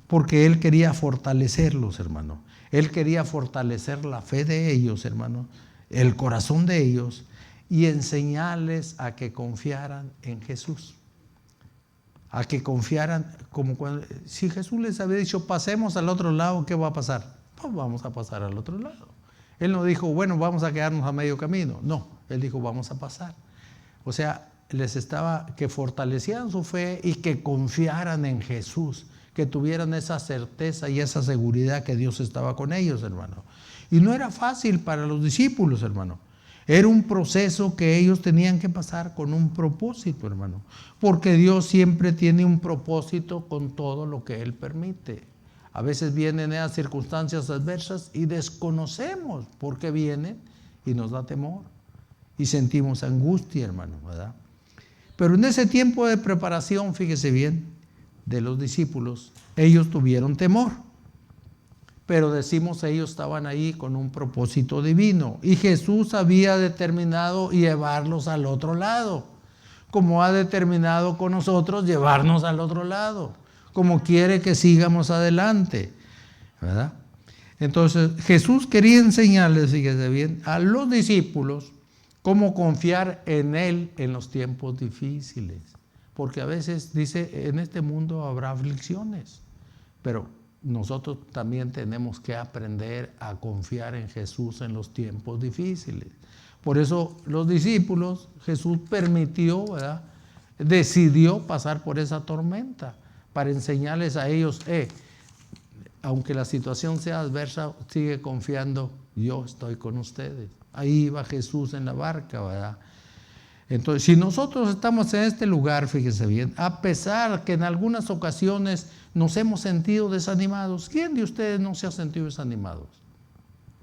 porque Él quería fortalecerlos, hermano. Él quería fortalecer la fe de ellos, hermano, el corazón de ellos, y enseñarles a que confiaran en Jesús. A que confiaran, como cuando, si Jesús les había dicho, pasemos al otro lado, ¿qué va a pasar? Pues vamos a pasar al otro lado. Él no dijo, bueno, vamos a quedarnos a medio camino. No, Él dijo, vamos a pasar. O sea, les estaba, que fortalecieran su fe y que confiaran en Jesús, que tuvieran esa certeza y esa seguridad que Dios estaba con ellos, hermano. Y no era fácil para los discípulos, hermano. Era un proceso que ellos tenían que pasar con un propósito, hermano. Porque Dios siempre tiene un propósito con todo lo que Él permite. A veces vienen esas circunstancias adversas y desconocemos por qué vienen y nos da temor. Y sentimos angustia, hermano, ¿verdad? Pero en ese tiempo de preparación, fíjese bien, de los discípulos, ellos tuvieron temor. Pero decimos, ellos estaban ahí con un propósito divino. Y Jesús había determinado llevarlos al otro lado. Como ha determinado con nosotros llevarnos al otro lado. Como quiere que sigamos adelante, ¿verdad? Entonces Jesús quería enseñarles, fíjese bien, a los discípulos cómo confiar en Él en los tiempos difíciles. Porque a veces dice, en este mundo habrá aflicciones, pero nosotros también tenemos que aprender a confiar en Jesús en los tiempos difíciles. Por eso los discípulos, Jesús permitió, ¿verdad?, decidió pasar por esa tormenta para enseñarles a ellos, aunque la situación sea adversa, sigue confiando, yo estoy con ustedes. Ahí va Jesús en la barca, ¿verdad? Entonces, si nosotros estamos en este lugar, fíjense bien, a pesar que en algunas ocasiones nos hemos sentido desanimados, ¿quién de ustedes no se ha sentido desanimado?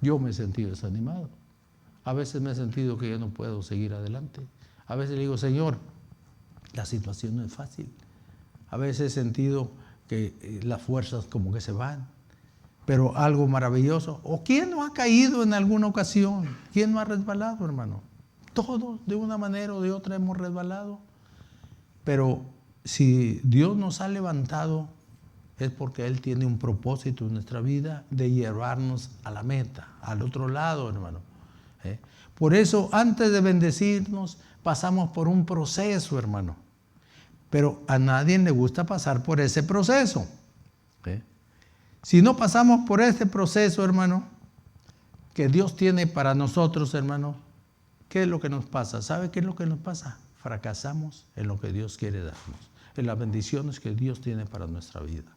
Yo me he sentido desanimado. A veces me he sentido que yo no puedo seguir adelante. A veces le digo, Señor, la situación no es fácil. A veces he sentido que las fuerzas como que se van. Pero algo maravilloso. ¿O quién no ha caído en alguna ocasión? ¿Quién no ha resbalado, hermano? Todos de una manera o de otra hemos resbalado. Pero si Dios nos ha levantado, es porque Él tiene un propósito en nuestra vida de llevarnos a la meta, al otro lado, hermano. Por eso, antes de bendecirnos, pasamos por un proceso, hermano. Pero a nadie le gusta pasar por ese proceso. Si no pasamos por este proceso, hermano, que Dios tiene para nosotros, hermano, ¿qué es lo que nos pasa? ¿Sabe qué es lo que nos pasa? Fracasamos en lo que Dios quiere darnos, en las bendiciones que Dios tiene para nuestra vida.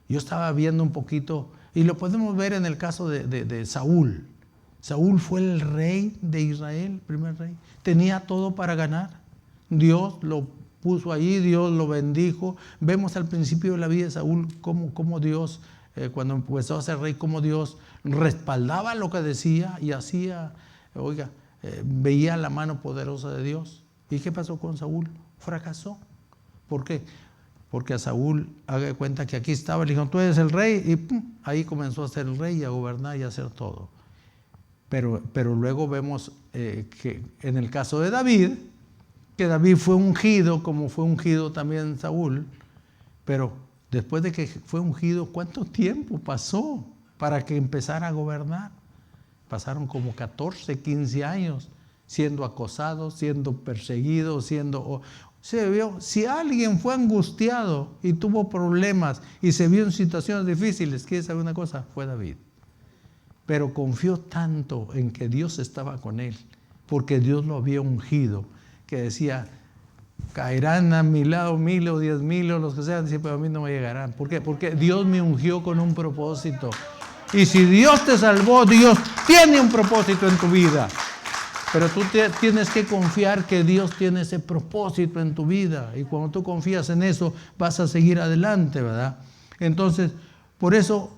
Yo estaba viendo un poquito, y lo podemos ver en el caso de Saúl. Saúl fue el rey de Israel, el primer rey. Tenía todo para ganar. Dios lo puso allí, Dios lo bendijo. Vemos al principio de la vida de Saúl cómo Dios, cuando empezó a ser rey, cómo Dios respaldaba lo que decía y hacía, veía la mano poderosa de Dios. ¿Y qué pasó con Saúl? Fracasó. ¿Por qué? Porque a Saúl, haga de cuenta que aquí estaba, le dijo, tú eres el rey, y ahí comenzó a ser el rey y a gobernar y a hacer todo. Pero luego vemos que en el caso de David, que David fue ungido, como fue ungido también Saúl, pero después de que fue ungido, ¿cuánto tiempo pasó para que empezara a gobernar? Pasaron como 14, 15 años siendo acosado, siendo perseguido, se vio, si alguien fue angustiado y tuvo problemas y se vio en situaciones difíciles, ¿quiere saber una cosa? Fue David. Pero confió tanto en que Dios estaba con él, porque Dios lo había ungido, que decía, caerán a mi lado 1000 o 10,000 o los que sean, pero a mí no me llegarán. ¿Por qué? Porque Dios me ungió con un propósito. Y si Dios te salvó, Dios tiene un propósito en tu vida. Pero tú tienes que confiar que Dios tiene ese propósito en tu vida. Y cuando tú confías en eso, vas a seguir adelante, ¿verdad? Entonces, por eso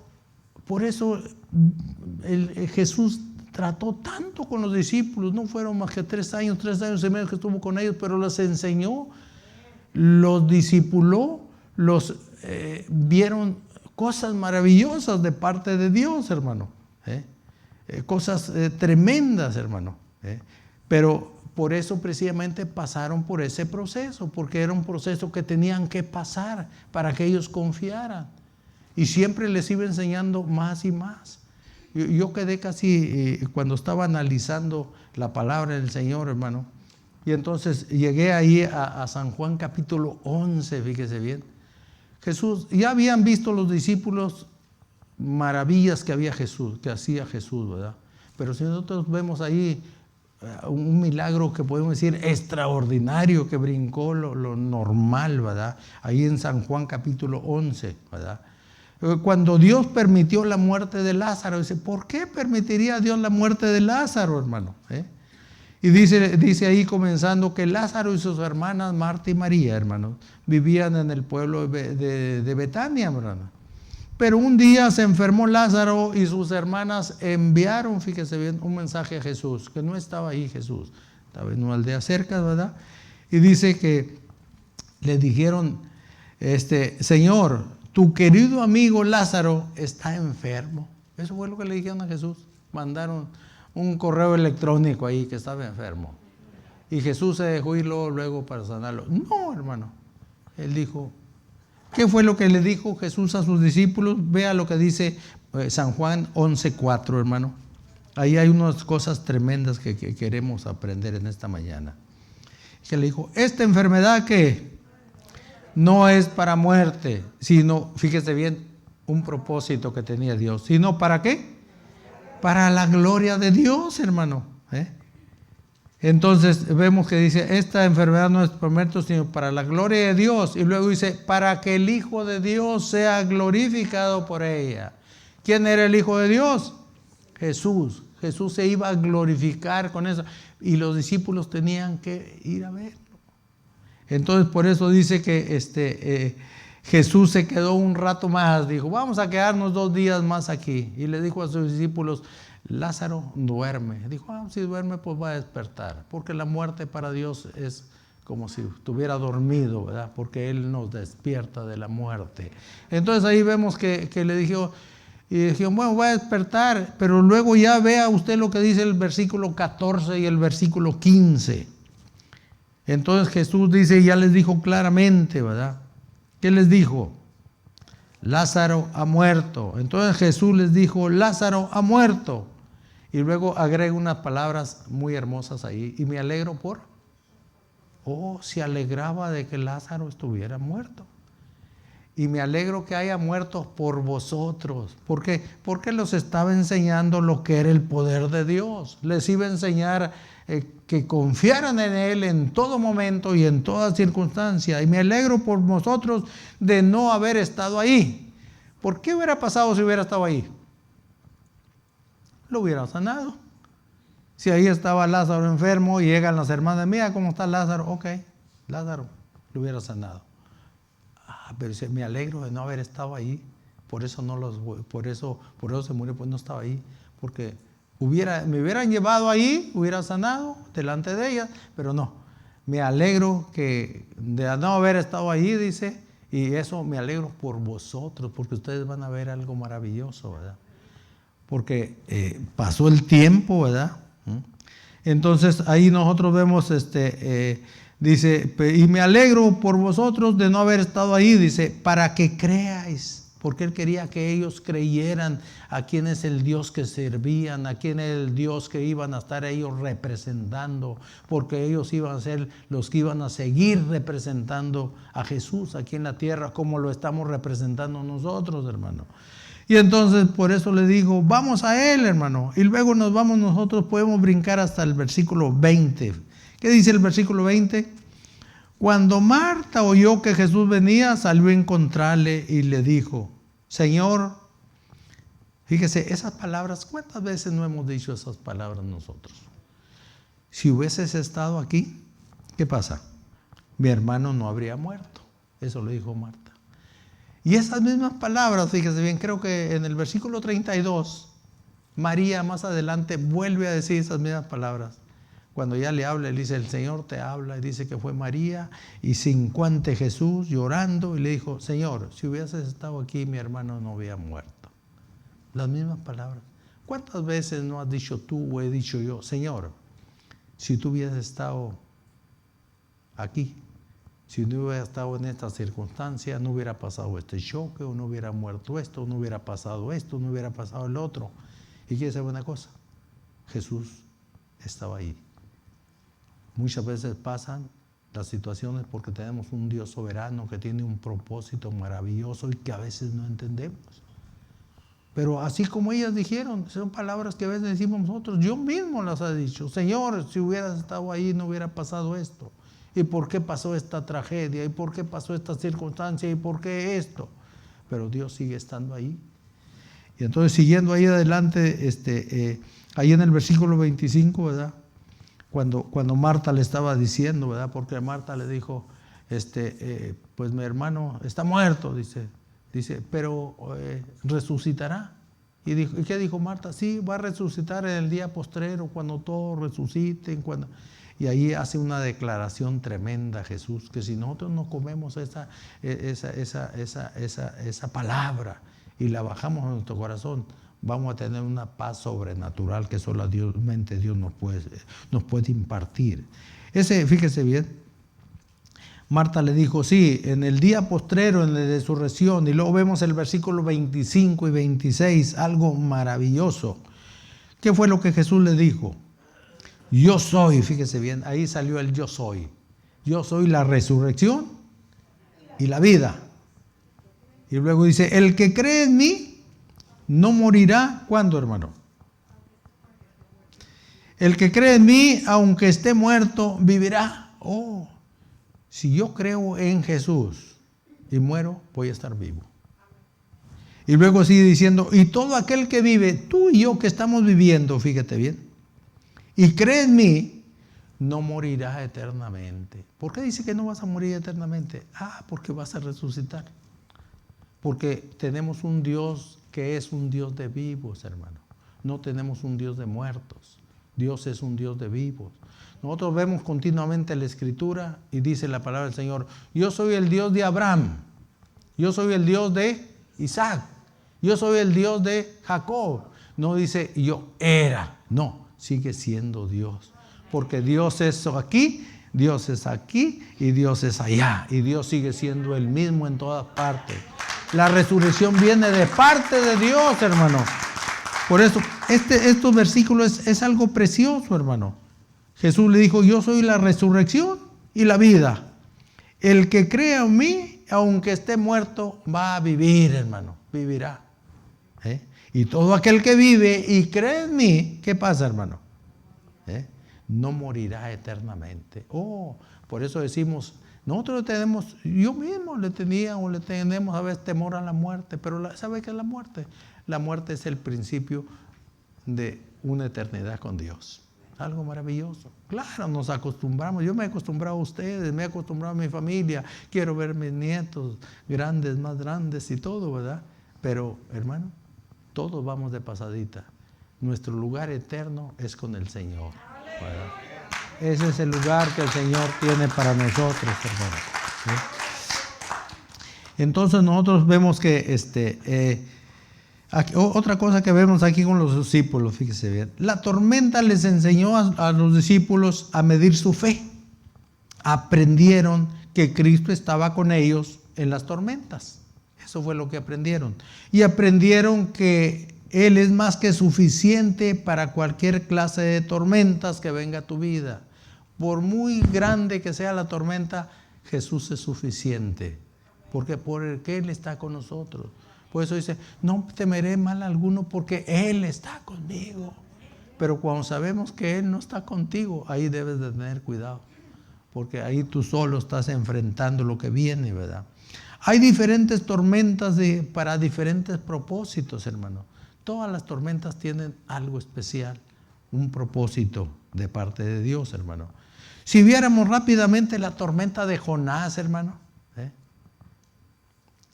Jesús trató tanto con los discípulos. No fueron más que 3 años y medio que estuvo con ellos, pero los enseñó, los discipuló, vieron cosas maravillosas de parte de Dios, hermano. Cosas tremendas, hermano. Pero por eso precisamente pasaron por ese proceso, porque era un proceso que tenían que pasar para que ellos confiaran. Y siempre les iba enseñando más y más. Yo quedé casi, cuando estaba analizando la palabra del Señor, hermano, y entonces llegué ahí a San Juan capítulo 11, fíjese bien. Jesús, ya habían visto los discípulos maravillas que hacía Jesús, ¿verdad? Pero si nosotros vemos ahí un milagro que podemos decir extraordinario, que brincó lo normal, ¿verdad? Ahí en San Juan capítulo 11, ¿verdad? Cuando Dios permitió la muerte de Lázaro, dice, ¿por qué permitiría Dios la muerte de Lázaro, hermano? Y dice ahí comenzando que Lázaro y sus hermanas Marta y María, hermano, vivían en el pueblo de Betania, hermano. Pero un día se enfermó Lázaro y sus hermanas enviaron, fíjese bien, un mensaje a Jesús, que no estaba ahí Jesús, estaba en una aldea cerca, ¿verdad? Y dice que le dijeron, Señor, tu querido amigo Lázaro está enfermo. Eso fue lo que le dijeron a Jesús. Mandaron un correo electrónico ahí que estaba enfermo. Y Jesús se dejó ir luego para sanarlo. No, hermano. Él dijo, ¿qué fue lo que le dijo Jesús a sus discípulos? Vea lo que dice San Juan 11:4, hermano. Ahí hay unas cosas tremendas que queremos aprender en esta mañana. Que le dijo, esta enfermedad que no es para muerte, sino, fíjese bien, un propósito que tenía Dios, sino ¿para qué? Para la gloria de Dios, hermano. Entonces vemos que dice, esta enfermedad no es para muerte, sino para la gloria de Dios. Y luego dice, para que el Hijo de Dios sea glorificado por ella. ¿Quién era el Hijo de Dios? Jesús. Jesús se iba a glorificar con eso. Y los discípulos tenían que ir a verlo. Entonces por eso dice que Jesús se quedó un rato más. Dijo, vamos a quedarnos 2 días más aquí. Y le dijo a sus discípulos, Lázaro duerme. Dijo, si duerme pues va a despertar. Porque la muerte para Dios es como si estuviera dormido, ¿verdad? Porque Él nos despierta de la muerte. Entonces ahí vemos que le dijo... Y dijeron, bueno, voy a despertar, pero luego ya vea usted lo que dice el versículo 14 y el versículo 15. Entonces Jesús dice, ya les dijo claramente, ¿verdad? ¿Qué les dijo? Lázaro ha muerto. Entonces Jesús les dijo, Lázaro ha muerto. Y luego agrega unas palabras muy hermosas ahí. Y me alegro por... se alegraba de que Lázaro estuviera muerto. Y me alegro que haya muerto por vosotros. ¿Por qué? Porque los estaba enseñando lo que era el poder de Dios. Les iba a enseñar que confiaran en Él en todo momento y en toda circunstancia. Y me alegro por vosotros de no haber estado ahí. ¿Por qué hubiera pasado si hubiera estado ahí? Lo hubiera sanado. Si ahí estaba Lázaro enfermo y llegan las hermanas, mira cómo está Lázaro. Ok, Lázaro lo hubiera sanado. Pero me alegro de no haber estado ahí. Por eso se murió, pues no estaba ahí. Porque me hubieran llevado ahí, hubiera sanado delante de ellas, pero no. Me alegro de no haber estado ahí, dice, y eso me alegro por vosotros, porque ustedes van a ver algo maravilloso, ¿verdad? Porque pasó el tiempo, ¿verdad? Entonces ahí nosotros vemos dice, y me alegro por vosotros de no haber estado ahí, dice, para que creáis, porque Él quería que ellos creyeran a quién es el Dios que servían, a quién es el Dios que iban a estar ellos representando, porque ellos iban a ser los que iban a seguir representando a Jesús aquí en la tierra, como lo estamos representando nosotros, hermano. Y entonces por eso le digo, vamos a Él, hermano, y luego nosotros podemos brincar hasta el versículo 20. ¿Qué dice el versículo 20? Cuando Marta oyó que Jesús venía, salió a encontrarle y le dijo, Señor, fíjese, esas palabras, ¿cuántas veces no hemos dicho esas palabras nosotros? Si hubieses estado aquí, ¿qué pasa? Mi hermano no habría muerto. Eso lo dijo Marta. Y esas mismas palabras, fíjese bien, creo que en el versículo 32, María más adelante vuelve a decir esas mismas palabras. Cuando ya le habla, él dice, el Señor te habla, y dice que fue María, y se encuentra Jesús llorando, y le dijo, Señor, si hubieses estado aquí, mi hermano no había muerto. Las mismas palabras. ¿Cuántas veces no has dicho tú o he dicho yo, Señor, si tú hubieras estado aquí, si no hubiera estado en esta circunstancia, no hubiera pasado este choque, o no hubiera muerto esto, o no hubiera pasado esto, no hubiera pasado el otro? ¿Y quieres saber una cosa? Jesús estaba ahí. Muchas veces pasan las situaciones porque tenemos un Dios soberano que tiene un propósito maravilloso y que a veces no entendemos. Pero así como ellas dijeron, son palabras que a veces decimos nosotros, yo mismo las he dicho, Señor, si hubieras estado ahí no hubiera pasado esto. ¿Y por qué pasó esta tragedia? ¿Y por qué pasó esta circunstancia? ¿Y por qué esto? Pero Dios sigue estando ahí. Y entonces siguiendo ahí adelante, ahí en el versículo 25, ¿verdad? Cuando Marta le estaba diciendo, ¿verdad? Porque Marta le dijo, pues mi hermano está muerto, dice, pero resucitará. ¿Y qué dijo Marta? Sí, va a resucitar en el día postrero, cuando todos resuciten, Y ahí hace una declaración tremenda Jesús, que si nosotros no comemos esa palabra y la bajamos a nuestro corazón, vamos a tener una paz sobrenatural que solamente Dios nos puede impartir. Fíjese bien, Marta le dijo, sí, en el día postrero, en la resurrección. Y luego vemos el versículo 25 y 26, algo maravilloso. ¿Qué fue lo que Jesús le dijo? Yo soy, fíjese bien, ahí salió el yo soy. Yo soy la resurrección y la vida. Y luego dice, el que cree en mí no morirá. ¿Cuándo, hermano? El que cree en mí, aunque esté muerto, vivirá. Oh, si yo creo en Jesús y muero, voy a estar vivo. Y luego sigue diciendo, y todo aquel que vive, tú y yo que estamos viviendo, fíjate bien, y cree en mí, no morirá eternamente. ¿Por qué dice que no vas a morir eternamente? Porque vas a resucitar. Porque tenemos un Dios que es un Dios de vivos, hermano. No tenemos un Dios de muertos. Dios es un Dios de vivos. Nosotros vemos continuamente la Escritura y dice la palabra del Señor, yo soy el Dios de Abraham, yo soy el Dios de Isaac, yo soy el Dios de Jacob. No dice yo era, no, sigue siendo Dios. Porque Dios es aquí, Dios es aquí y Dios es allá. Y Dios sigue siendo el mismo en todas partes. La resurrección viene de parte de Dios, hermano. Por eso, estos versículos es algo precioso, hermano. Jesús le dijo, yo soy la resurrección y la vida. El que crea en mí, aunque esté muerto, va a vivir, hermano. Vivirá. Y todo aquel que vive y cree en mí, ¿qué pasa, hermano? No morirá eternamente. Por eso decimos, nosotros tenemos, yo mismo le tenía o le tenemos a veces temor a la muerte, pero ¿sabe qué es la muerte? La muerte es el principio de una eternidad con Dios. Algo maravilloso. Claro, nos acostumbramos. Yo me he acostumbrado a ustedes, me he acostumbrado a mi familia. Quiero ver mis nietos grandes, más grandes y todo, ¿verdad? Pero, hermano, todos vamos de pasadita. Nuestro lugar eterno es con el Señor, ¿verdad? Ese es el lugar que el Señor tiene para nosotros, hermano. ¿Sí? Entonces nosotros vemos que aquí, otra cosa que vemos aquí con los discípulos, fíjese bien. La tormenta les enseñó a los discípulos a medir su fe. Aprendieron que Cristo estaba con ellos en las tormentas. Eso fue lo que aprendieron. Y aprendieron que Él es más que suficiente para cualquier clase de tormentas que venga a tu vida. Por muy grande que sea la tormenta, Jesús es suficiente. Porque Él está con nosotros. Por eso dice, no temeré mal alguno porque Él está conmigo. Pero cuando sabemos que Él no está contigo, ahí debes de tener cuidado. Porque ahí tú solo estás enfrentando lo que viene, ¿verdad? Hay diferentes tormentas para diferentes propósitos, hermano. Todas las tormentas tienen algo especial, un propósito de parte de Dios, hermano. Si viéramos rápidamente la tormenta de Jonás, hermano.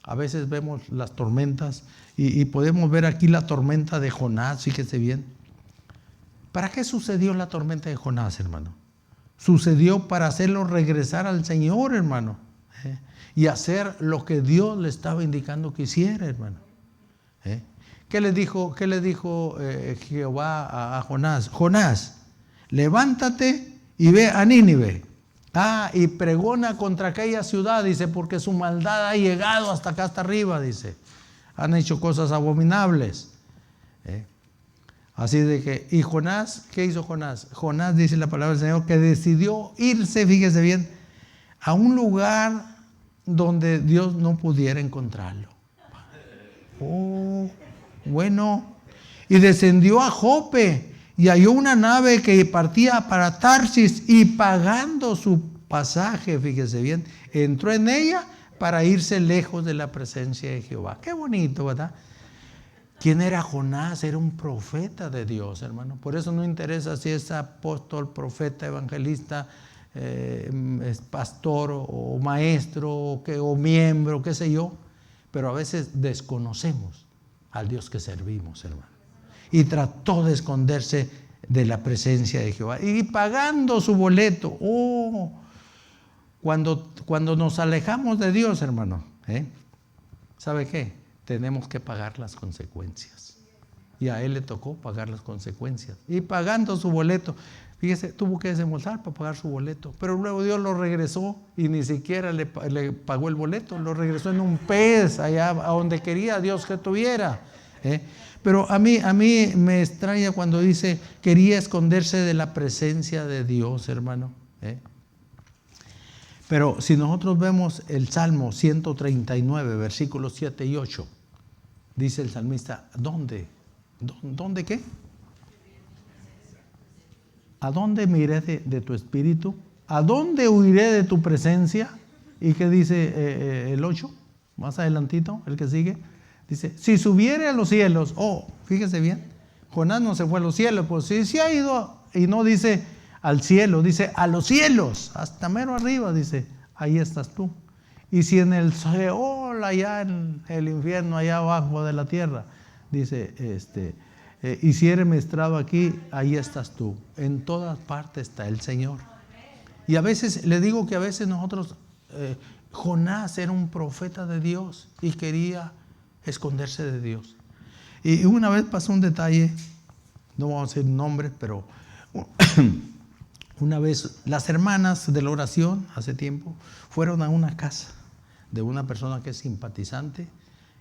A veces vemos las tormentas y podemos ver aquí la tormenta de Jonás, fíjese bien. ¿Para qué sucedió la tormenta de Jonás, hermano? Sucedió para hacerlo regresar al Señor, hermano. Y hacer lo que Dios le estaba indicando que hiciera, hermano. ¿Qué le dijo Jehová a Jonás? Jonás, levántate y ve a Nínive. Y pregona contra aquella ciudad, dice, porque su maldad ha llegado hasta acá, hasta arriba, dice. Han hecho cosas abominables. Así de que, ¿y Jonás? ¿Qué hizo Jonás? Jonás, dice la palabra del Señor, que decidió irse, fíjese bien, a un lugar donde Dios no pudiera encontrarlo. Bueno. Y descendió a Jope y halló una nave que partía para Tarsis y pagando su pasaje, fíjese bien, entró en ella para irse lejos de la presencia de Jehová. Qué bonito, ¿verdad? ¿Quién era Jonás? Era un profeta de Dios, hermano. Por eso no interesa si es apóstol, profeta, evangelista, es pastor o maestro o miembro, qué sé yo. Pero a veces desconocemos al Dios que servimos, hermano. Y trató de esconderse de la presencia de Jehová. Y pagando su boleto. Cuando nos alejamos de Dios, hermano, ¿sabe qué? Tenemos que pagar las consecuencias. Y a él le tocó pagar las consecuencias. Y pagando su boleto, fíjese, tuvo que desembolsar para pagar su boleto. Pero luego Dios lo regresó y ni siquiera le pagó el boleto. Lo regresó en un pez allá a donde quería Dios que tuviera. Pero a mí me extraña cuando dice, quería esconderse de la presencia de Dios, hermano. Pero si nosotros vemos el Salmo 139, versículos 7 y 8, dice el salmista, ¿dónde qué? ¿A dónde me iré de tu espíritu? ¿A dónde huiré de tu presencia? ¿Y qué dice el 8? Más adelantito, el que sigue. Dice, si subiere a los cielos, fíjese bien, Jonás no se fue a los cielos, pues sí ha ido, y no dice al cielo, dice a los cielos, hasta mero arriba, dice, ahí estás tú. Y si en el Seol, allá en el infierno, allá abajo de la tierra, dice, hiciéreme estrado aquí, ahí estás tú. En todas partes está el Señor. Y a veces, le digo que a veces nosotros, Jonás era un profeta de Dios y quería esconderse de Dios. Y una vez pasó un detalle, no vamos a decir nombres, pero una vez las hermanas de la oración, hace tiempo, fueron a una casa de una persona que es simpatizante,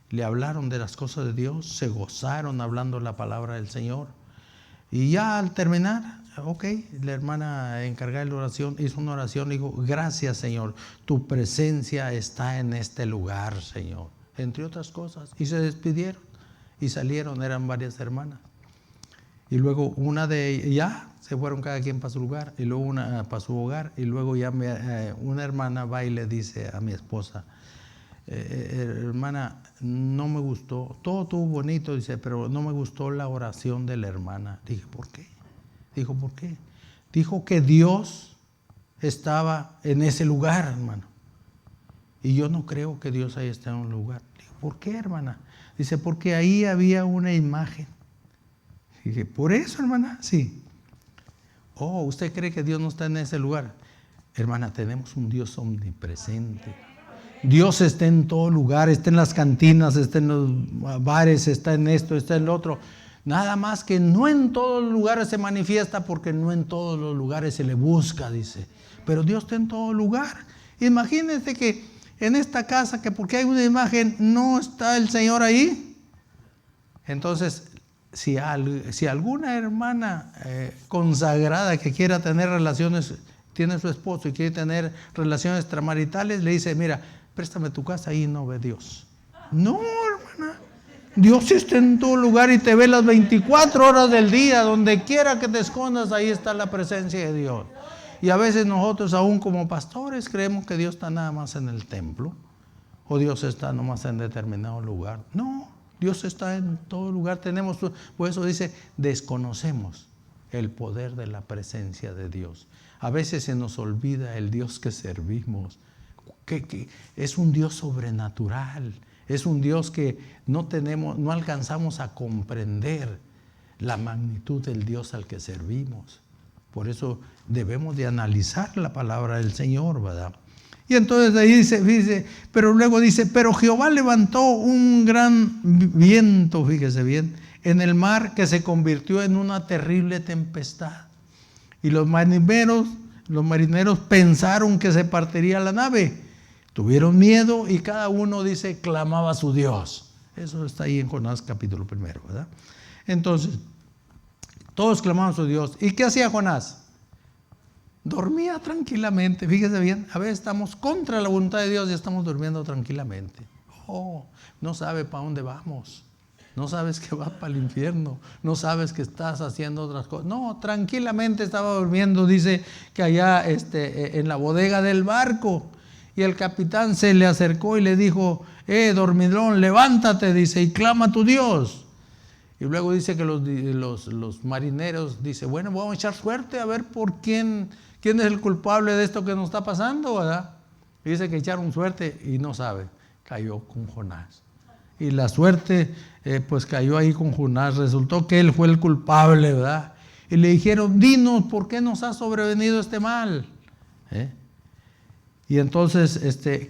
le hablaron de las cosas de Dios, se gozaron hablando la palabra del Señor. Y ya al terminar, la hermana encargada de la oración hizo una oración y dijo, gracias Señor, tu presencia está en este lugar, Señor, entre otras cosas. Y se despidieron y salieron, eran varias hermanas. Y luego una de ellas, ya se fueron cada quien para su lugar, y luego una para su hogar, y luego ya una hermana va y le dice a mi esposa, hermana, no me gustó, todo estuvo bonito, dice, pero no me gustó la oración de la hermana. Dije, ¿por qué? Dijo, ¿por qué? Dijo que Dios estaba en ese lugar, hermano. Y yo no creo que Dios ahí esté en un lugar. Digo, ¿por qué, hermana? Dice, porque ahí había una imagen. Dije, ¿por eso, hermana? Sí. ¿Usted cree que Dios no está en ese lugar? Hermana, tenemos un Dios omnipresente. Dios está en todo lugar, está en las cantinas, está en los bares, está en esto, está en lo otro. Nada más que no en todos los lugares se manifiesta, porque no en todos los lugares se le busca, dice. Pero Dios está en todo lugar. Imagínense que en esta casa, que porque hay una imagen, no está el Señor ahí. Entonces, si alguna hermana consagrada que quiera tener relaciones, tiene su esposo y quiere tener relaciones extramaritales, le dice, mira, préstame tu casa, ahí no ve Dios. No, hermana. Dios está en todo lugar y te ve las 24 horas del día. Donde quiera que te escondas, ahí está la presencia de Dios. Y a veces nosotros, aún como pastores, creemos que Dios está nada más en el templo, o Dios está nada más en determinado lugar. No, Dios está en todo lugar. Por eso dice, desconocemos el poder de la presencia de Dios. A veces se nos olvida el Dios que servimos, que es un Dios sobrenatural, es un Dios que no alcanzamos a comprender la magnitud del Dios al que servimos. Por eso debemos de analizar la palabra del Señor, ¿verdad? Y entonces ahí dice, pero luego dice, pero Jehová levantó un gran viento, fíjese bien, en el mar, que se convirtió en una terrible tempestad. Y los marineros pensaron que se partiría la nave. Tuvieron miedo y cada uno, dice, clamaba a su Dios. Eso está ahí en Jonás capítulo 1, ¿verdad? Entonces, todos clamaban a su Dios. ¿Y qué hacía Jonás? Dormía tranquilamente. Fíjese bien, a veces estamos contra la voluntad de Dios y estamos durmiendo tranquilamente. No sabe para dónde vamos. No sabes que vas para el infierno. No sabes que estás haciendo otras cosas. No, tranquilamente estaba durmiendo, dice que allá en la bodega del barco. Y el capitán se le acercó y le dijo, dormilón, levántate, dice, y clama a tu Dios. Y luego dice que los marineros, dice, bueno, vamos a echar suerte a ver por quién es el culpable de esto que nos está pasando, ¿verdad? Y dice que echaron suerte y no sabe, cayó con Jonás. Y la suerte, pues cayó ahí con Jonás. Resultó que él fue el culpable, ¿verdad? Y le dijeron, dinos, ¿por qué nos ha sobrevenido este mal? Y entonces,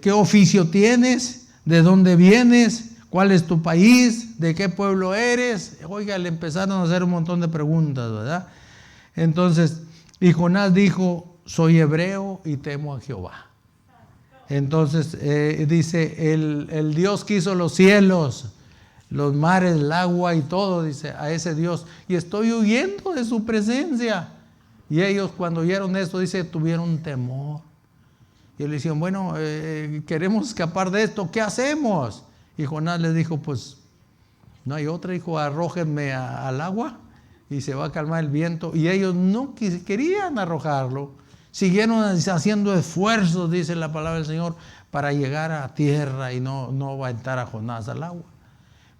¿qué oficio tienes? ¿De dónde vienes? ¿Cuál es tu país? ¿De qué pueblo eres? Oiga, le empezaron a hacer un montón de preguntas, ¿verdad? Entonces, y Jonás dijo, soy hebreo y temo a Jehová. Entonces dice, el Dios que hizo los cielos, los mares, el agua y todo, dice, a ese Dios, y estoy huyendo de su presencia. Y ellos cuando oyeron esto, dice, tuvieron temor. Y le dijeron, bueno, queremos escapar de esto, ¿qué hacemos? Y Jonás les dijo, pues no hay otra, dijo, arrójenme al agua y se va a calmar el viento. Y ellos no querían arrojarlo, siguieron haciendo esfuerzos, dice la palabra del Señor, para llegar a tierra y no aventar a Jonás al agua.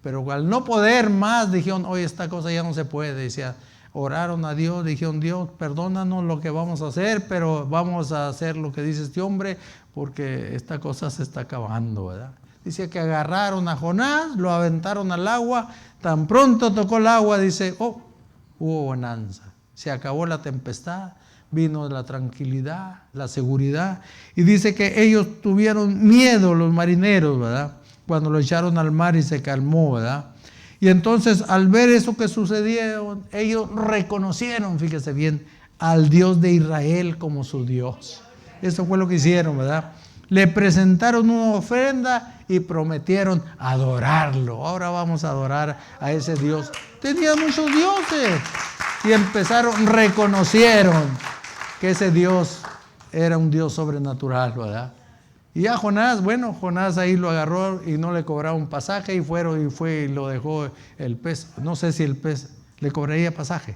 Pero al no poder más, dijeron, oye, esta cosa ya no se puede. Decía, oraron a Dios, dijeron, Dios, perdónanos lo que vamos a hacer, pero vamos a hacer lo que dice este hombre, porque esta cosa se está acabando, ¿verdad? Dice que agarraron a Jonás, lo aventaron al agua, tan pronto tocó el agua, dice, oh, hubo bonanza, se acabó la tempestad, vino la tranquilidad, la seguridad, y dice que ellos tuvieron miedo, los marineros, ¿verdad? Cuando lo echaron al mar y se calmó, ¿verdad? Y entonces al ver eso que sucedió, ellos reconocieron, fíjese bien, al Dios de Israel como su Dios. Eso fue lo que hicieron, ¿verdad? Le presentaron una ofrenda y prometieron adorarlo. Ahora vamos a adorar a ese Dios. Tenía muchos dioses. Y reconocieron que ese Dios era un Dios sobrenatural, ¿verdad? Y a Jonás, bueno, Jonás ahí lo agarró y no le cobraba un pasaje y fue y lo dejó el pez. No sé si el pez le cobraría pasaje.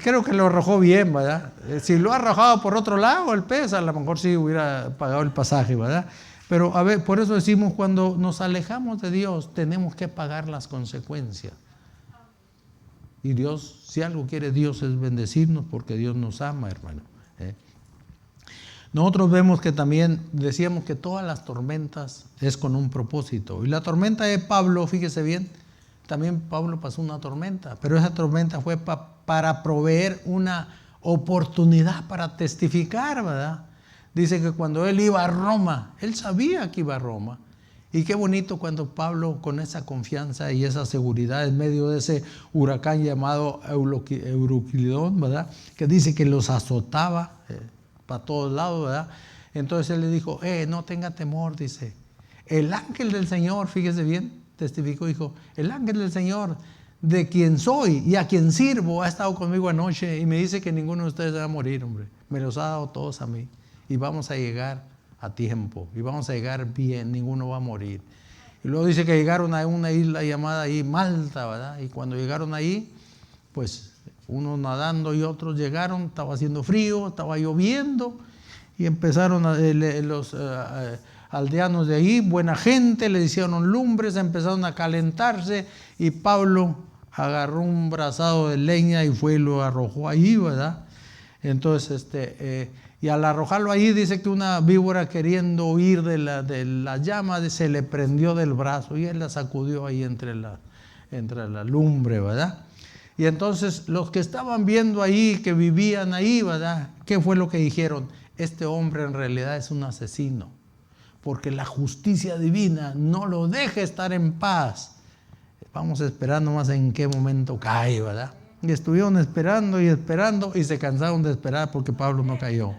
Creo que lo arrojó bien, ¿verdad? Si lo ha arrojado por otro lado el pez, a lo mejor sí hubiera pagado el pasaje, ¿verdad? Pero a ver, por eso decimos, cuando nos alejamos de Dios, tenemos que pagar las consecuencias. Y Dios, si algo quiere Dios es bendecirnos, porque Dios nos ama, hermano. Nosotros vemos que también decíamos que todas las tormentas es con un propósito. Y la tormenta de Pablo, fíjese bien, también Pablo pasó una tormenta, pero esa tormenta fue para proveer una oportunidad para testificar, ¿verdad? Dice que cuando él iba a Roma, él sabía que iba a Roma. Y qué bonito cuando Pablo, con esa confianza y esa seguridad en medio de ese huracán llamado Euroclidón, ¿verdad? Que dice que los azotaba para todos lados, ¿verdad? Entonces él le dijo, no tenga temor, dice. El ángel del Señor, fíjese bien, testificó, dijo, el ángel del Señor, de quien soy y a quien sirvo, ha estado conmigo anoche y me dice que ninguno de ustedes va a morir, hombre. Me los ha dado todos a mí y vamos a llegar a tiempo y vamos a llegar bien, ninguno va a morir. Y luego dice que llegaron a una isla llamada ahí Malta, ¿verdad? Y cuando llegaron ahí, pues unos nadando y otros llegaron, estaba haciendo frío, estaba lloviendo y empezaron los aldeanos de ahí, buena gente, le hicieron lumbres, empezaron a calentarse y Pablo agarró un brazado de leña y fue y lo arrojó ahí, ¿verdad? Entonces, y al arrojarlo ahí dice que una víbora queriendo huir de la llama se le prendió del brazo y él la sacudió ahí entre la lumbre, ¿verdad? Y entonces los que estaban viendo ahí, que vivían ahí, ¿verdad? ¿Qué fue lo que dijeron? Este hombre en realidad es un asesino, porque la justicia divina no lo deja estar en paz. Vamos a esperar nomás en qué momento cae, ¿verdad? Y estuvieron esperando y se cansaron de esperar porque Pablo no cayó.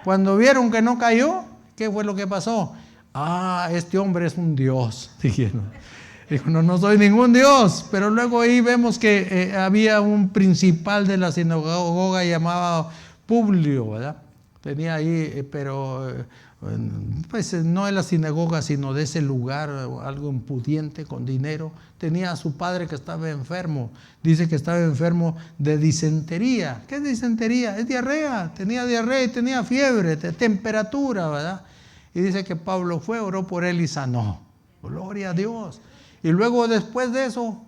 Cuando vieron que no cayó, ¿qué fue lo que pasó? Este hombre es un dios, dijeron. Dijo, no soy ningún dios. Pero luego ahí vemos que había un principal de la sinagoga llamado Publio, ¿verdad? Tenía ahí, pero pues no en la sinagoga, sino de ese lugar, algo impudiente, con dinero. Tenía a su padre que estaba enfermo. Dice que estaba enfermo de disentería. ¿Qué es disentería? Es diarrea. Tenía diarrea y tenía fiebre, temperatura, ¿verdad? Y dice que Pablo fue, oró por él y sanó. Gloria a Dios. Y luego después de eso,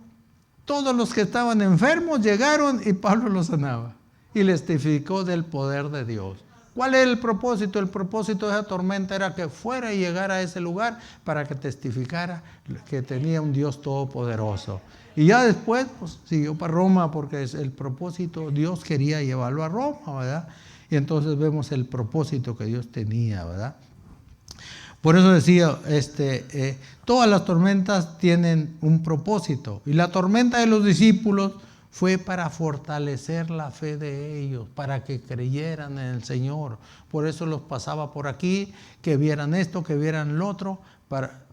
todos los que estaban enfermos llegaron y Pablo los sanaba. Y les testificó del poder de Dios. ¿Cuál es el propósito? El propósito de esa tormenta era que fuera y llegara a ese lugar para que testificara que tenía un Dios todopoderoso. Y ya después pues, siguió para Roma porque es el propósito, Dios quería llevarlo a Roma, ¿verdad? Y entonces vemos el propósito que Dios tenía, ¿verdad? Por eso decía, todas las tormentas tienen un propósito. Y la tormenta de los discípulos fue para fortalecer la fe de ellos, para que creyeran en el Señor. Por eso los pasaba por aquí, que vieran esto, que vieran lo otro.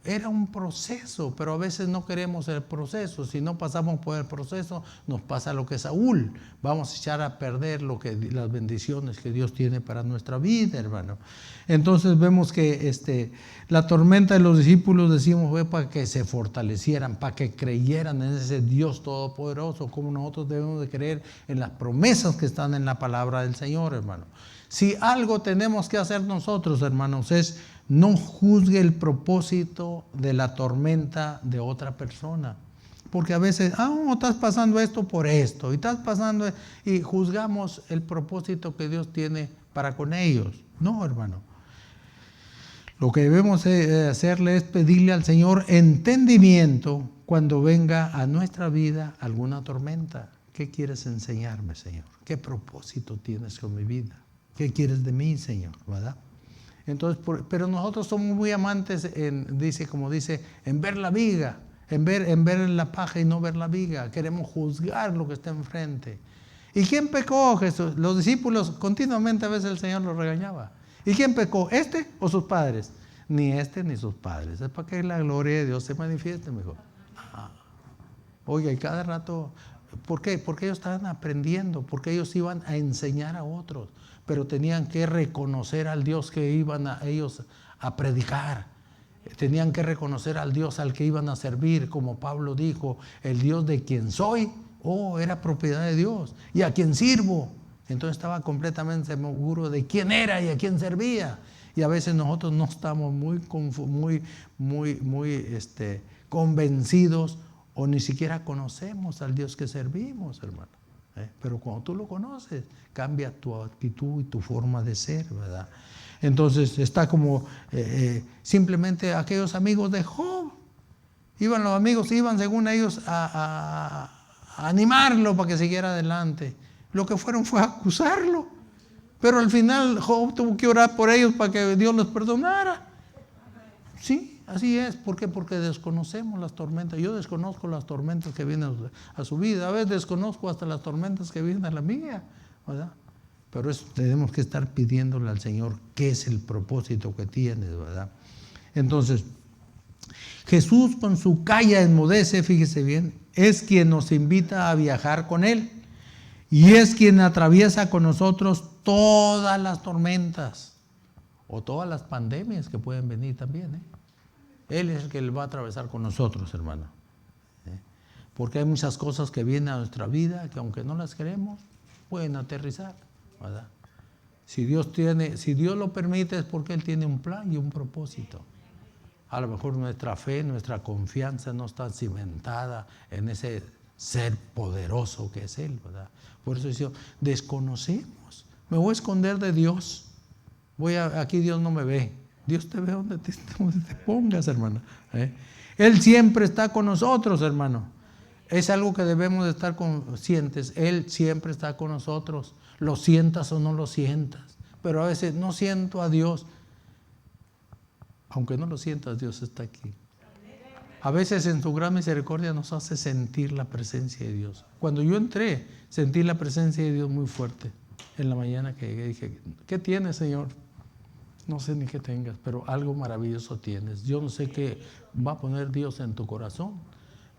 Era un proceso, pero a veces no queremos el proceso. Si no pasamos por el proceso, nos pasa lo que Saúl. Vamos a echar a perder las bendiciones que Dios tiene para nuestra vida, hermano. Entonces vemos que la tormenta de los discípulos, decimos, fue para que se fortalecieran, para que creyeran en ese Dios todopoderoso, como nosotros debemos de creer en las promesas que están en la palabra del Señor, hermano. Si algo tenemos que hacer nosotros, hermanos, es no juzgue el propósito de la tormenta de otra persona. Porque a veces, estás pasando esto por esto, y juzgamos el propósito que Dios tiene para con ellos. No, hermano. Lo que debemos hacerle es pedirle al Señor entendimiento cuando venga a nuestra vida alguna tormenta. ¿Qué quieres enseñarme, Señor? ¿Qué propósito tienes con mi vida? ¿Qué quieres de mí, Señor? ¿Verdad? Entonces, pero nosotros somos muy amantes en ver la viga, en ver la paja y no ver la viga. Queremos juzgar lo que está enfrente. ¿Y quién pecó, Jesús? Los discípulos continuamente a veces el Señor los regañaba. ¿Y quién pecó? ¿Este o sus padres? Ni este ni sus padres. Es para que la gloria de Dios se manifieste mejor. Oiga, y cada rato, ¿por qué? Porque ellos estaban aprendiendo, porque ellos iban a enseñar a otros, pero tenían que reconocer al Dios que iban ellos a predicar. Tenían que reconocer al Dios al que iban a servir, como Pablo dijo, el Dios de quien soy, era propiedad de Dios, y a quien sirvo. Entonces estaba completamente seguro de quién era y a quién servía. Y a veces nosotros no estamos muy convencidos o ni siquiera conocemos al Dios que servimos, hermano. Pero cuando tú lo conoces, cambia tu actitud y tu forma de ser, ¿verdad? Entonces está como simplemente aquellos amigos de Job. Los amigos iban según ellos a animarlo para que siguiera adelante. Lo que fueron fue a acusarlo. Pero al final Job tuvo que orar por ellos para que Dios los perdonara. Sí, así es. ¿Por qué? Porque desconocemos las tormentas. Yo desconozco las tormentas que vienen a su vida. A veces desconozco hasta las tormentas que vienen a la mía, ¿verdad? Pero eso tenemos que estar pidiéndole al Señor qué es el propósito que tienes, ¿verdad? Entonces, Jesús con su calla enmudece, fíjese bien, es quien nos invita a viajar con Él. Y es quien atraviesa con nosotros todas las tormentas o todas las pandemias que pueden venir también. Él es el que va a atravesar con nosotros, hermano. Porque hay muchas cosas que vienen a nuestra vida que aunque no las queremos, pueden aterrizar, ¿verdad? Si Dios lo permite es porque Él tiene un plan y un propósito. A lo mejor nuestra fe, nuestra confianza no está cimentada en ese ser poderoso que es Él, ¿verdad? Por eso dice, desconocemos. Me voy a esconder de Dios. Aquí Dios no me ve. Dios te ve donde te pongas, hermano. Él siempre está con nosotros, hermano. Es algo que debemos de estar conscientes. Él siempre está con nosotros. Lo sientas o no lo sientas. Pero a veces no siento a Dios. Aunque no lo sientas, Dios está aquí. A veces en su gran misericordia nos hace sentir la presencia de Dios. Cuando yo entré, sentí la presencia de Dios muy fuerte. En la mañana que llegué dije, ¿qué tienes, Señor? No sé ni qué tengas, pero algo maravilloso tienes. Yo no sé qué va a poner Dios en tu corazón,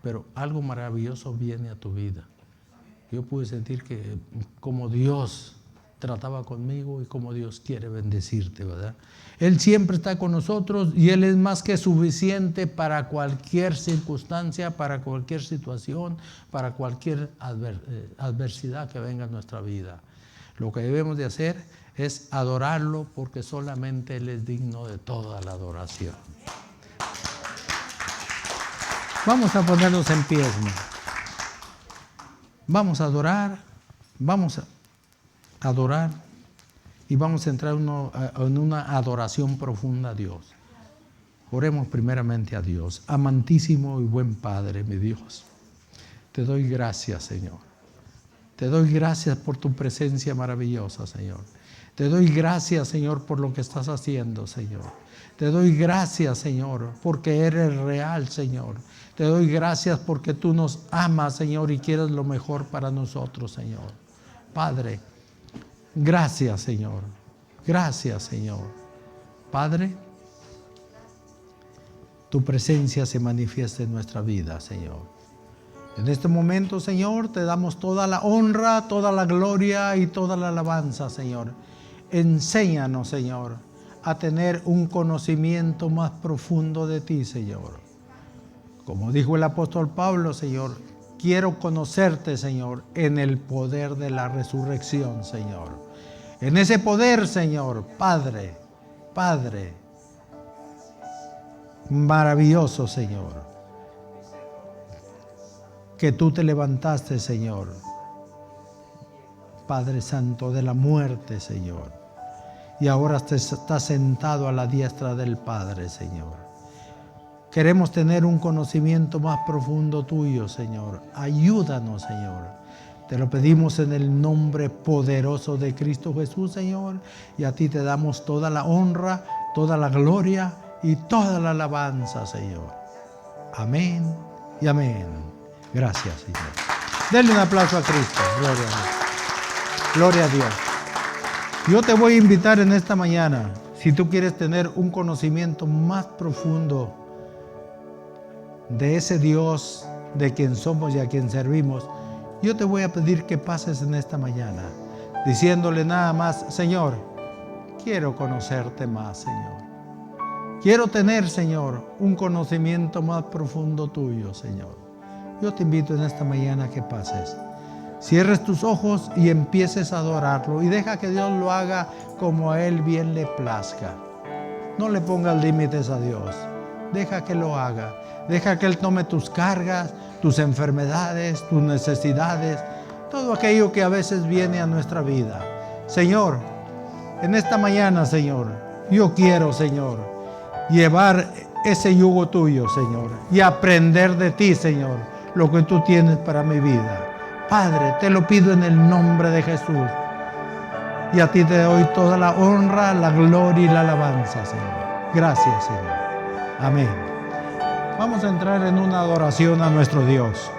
pero algo maravilloso viene a tu vida. Yo pude sentir que como Dios trataba conmigo y como Dios quiere bendecirte, ¿verdad? Él siempre está con nosotros y Él es más que suficiente para cualquier circunstancia, para cualquier situación, para cualquier adversidad que venga en nuestra vida. Lo que debemos de hacer es adorarlo porque solamente Él es digno de toda la adoración. Vamos a ponernos en pie, hermano. Vamos a adorar, y vamos a entrar en una adoración profunda a Dios. Oremos primeramente a Dios. Amantísimo y buen Padre, mi Dios, te doy gracias, Señor. Te doy gracias por tu presencia maravillosa, Señor. Te doy gracias, Señor, por lo que estás haciendo, Señor. Te doy gracias, Señor, porque eres real, Señor. Te doy gracias porque tú nos amas, Señor, y quieres lo mejor para nosotros, Señor. Padre, gracias, Señor. Gracias, Señor. Padre, tu presencia se manifiesta en nuestra vida, Señor. En este momento, Señor, te damos toda la honra, toda la gloria y toda la alabanza, Señor. Enséñanos, Señor, a tener un conocimiento más profundo de ti, Señor. Como dijo el apóstol Pablo, Señor, quiero conocerte, Señor, en el poder de la resurrección, Señor. En ese poder, Señor, Padre, maravilloso, Señor, que tú te levantaste, Señor, Padre Santo, de la muerte, Señor, y ahora estás sentado a la diestra del Padre, Señor. Queremos tener un conocimiento más profundo tuyo, Señor. Ayúdanos, Señor. Te lo pedimos en el nombre poderoso de Cristo Jesús, Señor, y a ti te damos toda la honra, toda la gloria y toda la alabanza, Señor. Amén y amén. Gracias, Señor. Denle un aplauso a Cristo. Gloria a Dios. Gloria a Dios. Yo te voy a invitar en esta mañana, si tú quieres tener un conocimiento más profundo de ese Dios de quien somos y a quien servimos, yo te voy a pedir que pases en esta mañana diciéndole nada más: Señor, quiero conocerte más, Señor. Quiero tener, Señor, un conocimiento más profundo tuyo, Señor. Yo te invito en esta mañana a que pases. Cierres tus ojos y empieces a adorarlo y deja que Dios lo haga como a Él bien le plazca. No le pongas límites a Dios. Deja que lo haga. Deja que Él tome tus cargas, tus enfermedades, tus necesidades, todo aquello que a veces viene a nuestra vida. Señor, en esta mañana, Señor, yo quiero, Señor, llevar ese yugo tuyo, Señor, y aprender de ti, Señor, lo que tú tienes para mi vida. Padre, te lo pido en el nombre de Jesús. Y a ti te doy toda la honra, la gloria y la alabanza, Señor. Gracias, Señor. Amén. Vamos a entrar en una adoración a nuestro Dios.